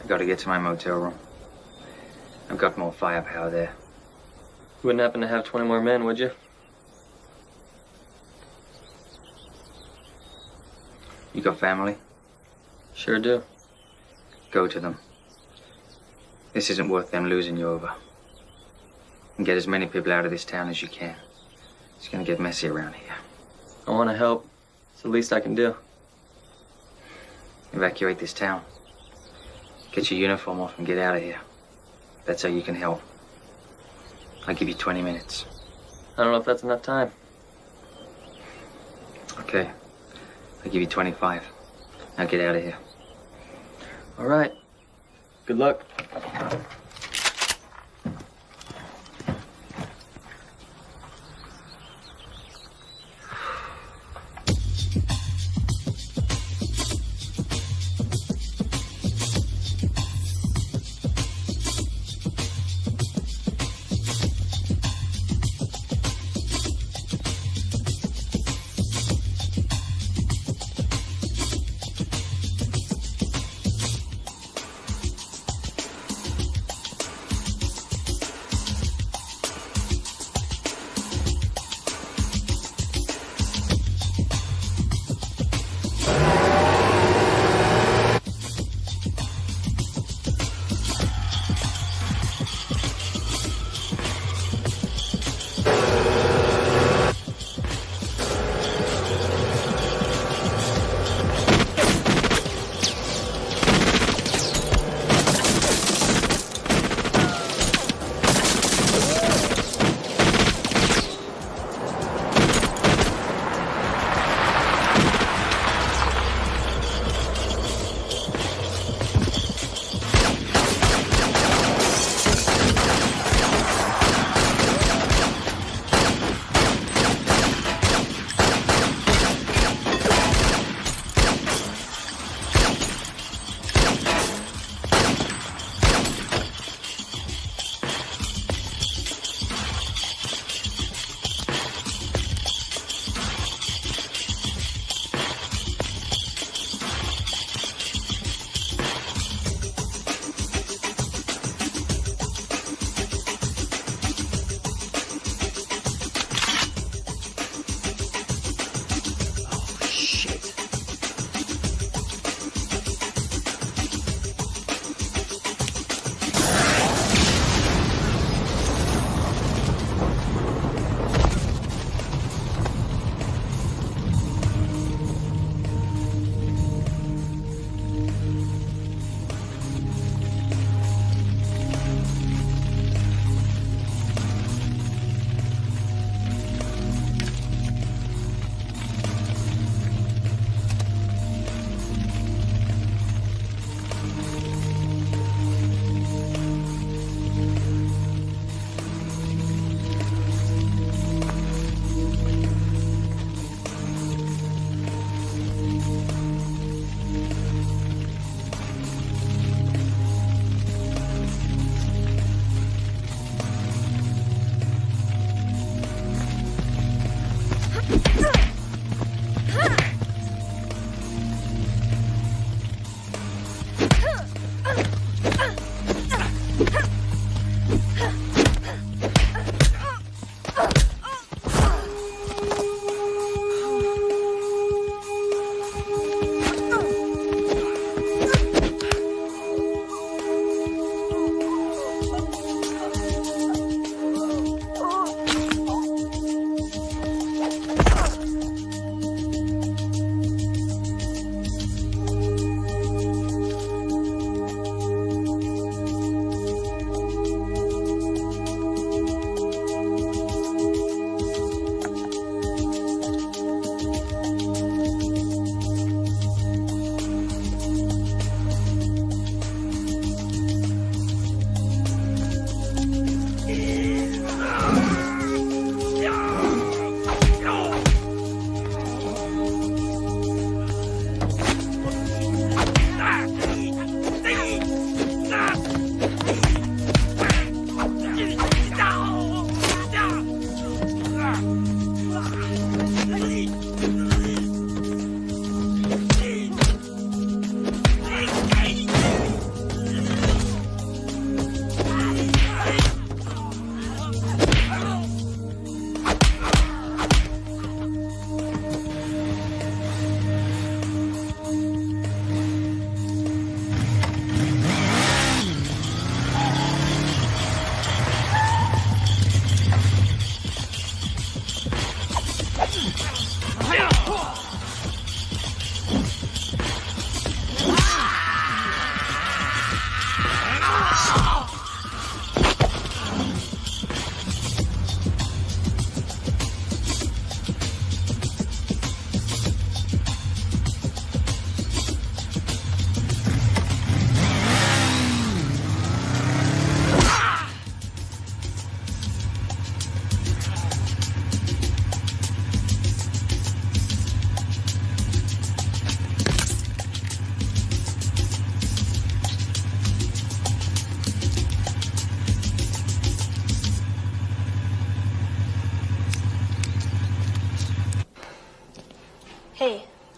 I've got to get to my motel room. I've got more firepower there. You wouldn't happen to have 20 more men, would you? You got family? Sure do. Go to them. This isn't worth them losing you over. And get as many people out of this town as you can. It's gonna get messy around here. I want to help. It's the least I can do. Evacuate this town. Get your uniform off and get out of here. That's how you can help. I'll give you 20 minutes. I don't know if that's enough time. Okay. I'll give you 25. Now get out of here. All right. Good luck.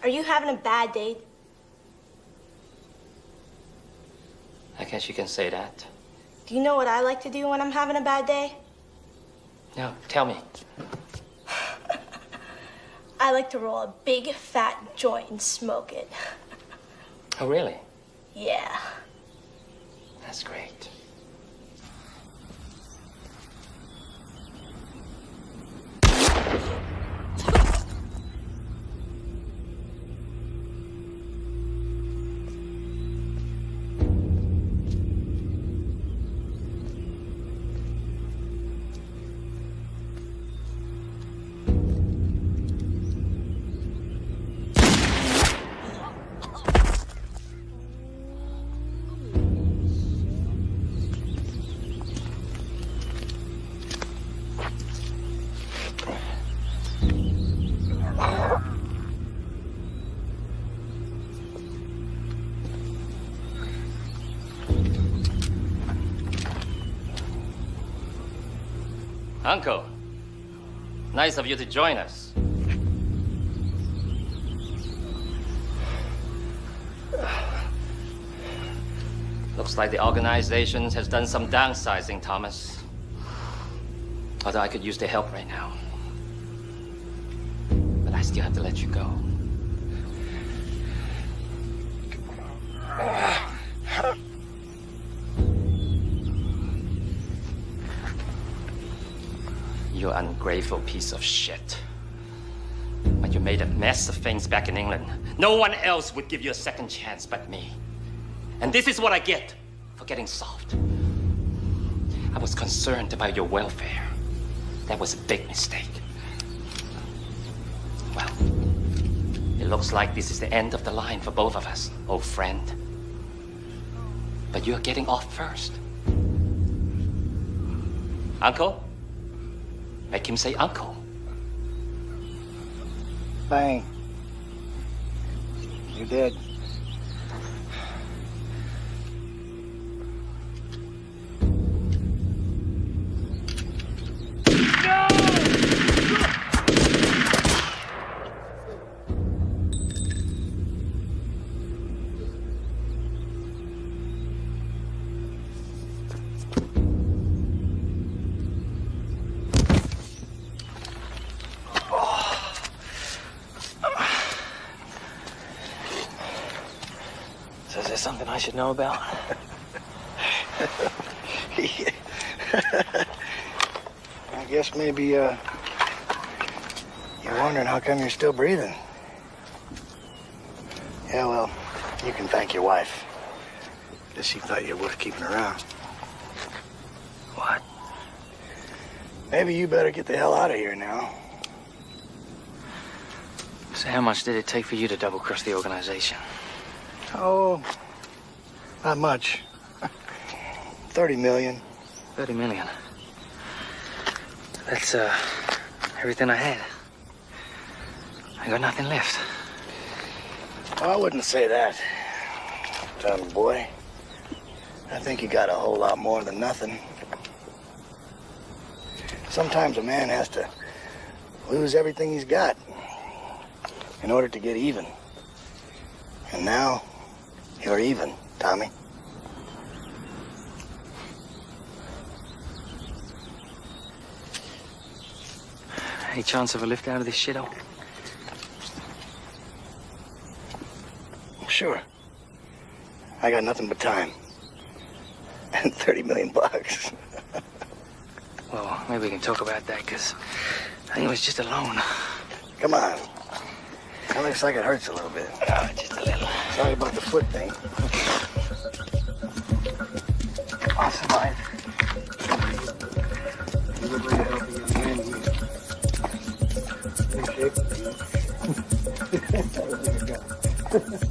Are you having a bad day? I guess you can say that. Do you know what I like to do when I'm having a bad day? No, tell me. I like to roll a big fat joint and smoke it. Oh, really? Yeah. That's great. Uncle, nice of you to join us. Looks like the organization has done some downsizing, Thomas. Although I could use the help right now. But I still have to let you go. You ungrateful piece of shit. But you made a mess of things back in England. No one else would give you a second chance but me. And this is what I get for getting soft. I was concerned about your welfare. That was a big mistake. Well, it looks like this is the end of the line for both of us, old friend. But you're getting off first. Uncle? Make him say uncle. Bang. You did. So is there something I should know about? I guess maybe, you're wondering how come you're still breathing. Yeah, well, you can thank your wife. Guess she thought you were worth keeping around. What? Maybe you better get the hell out of here now. So how much did it take for you to double-cross the organization? Oh, not much. 30 million. 30 million. That's, everything I had. I got nothing left. I wouldn't say that, Tommy boy. I think you got a whole lot more than nothing. Sometimes a man has to lose everything he's got in order to get even. And now, you're even, Tommy. Any chance of a lift out of this shithole? Sure. I got nothing but time. And 30 million bucks. Well, maybe we can talk about that, because I think it was just a loan. Come on. That looks like it hurts a little bit. Just a little. Sorry about the foot thing. I'll survive. You look like a healthy young man. In shape.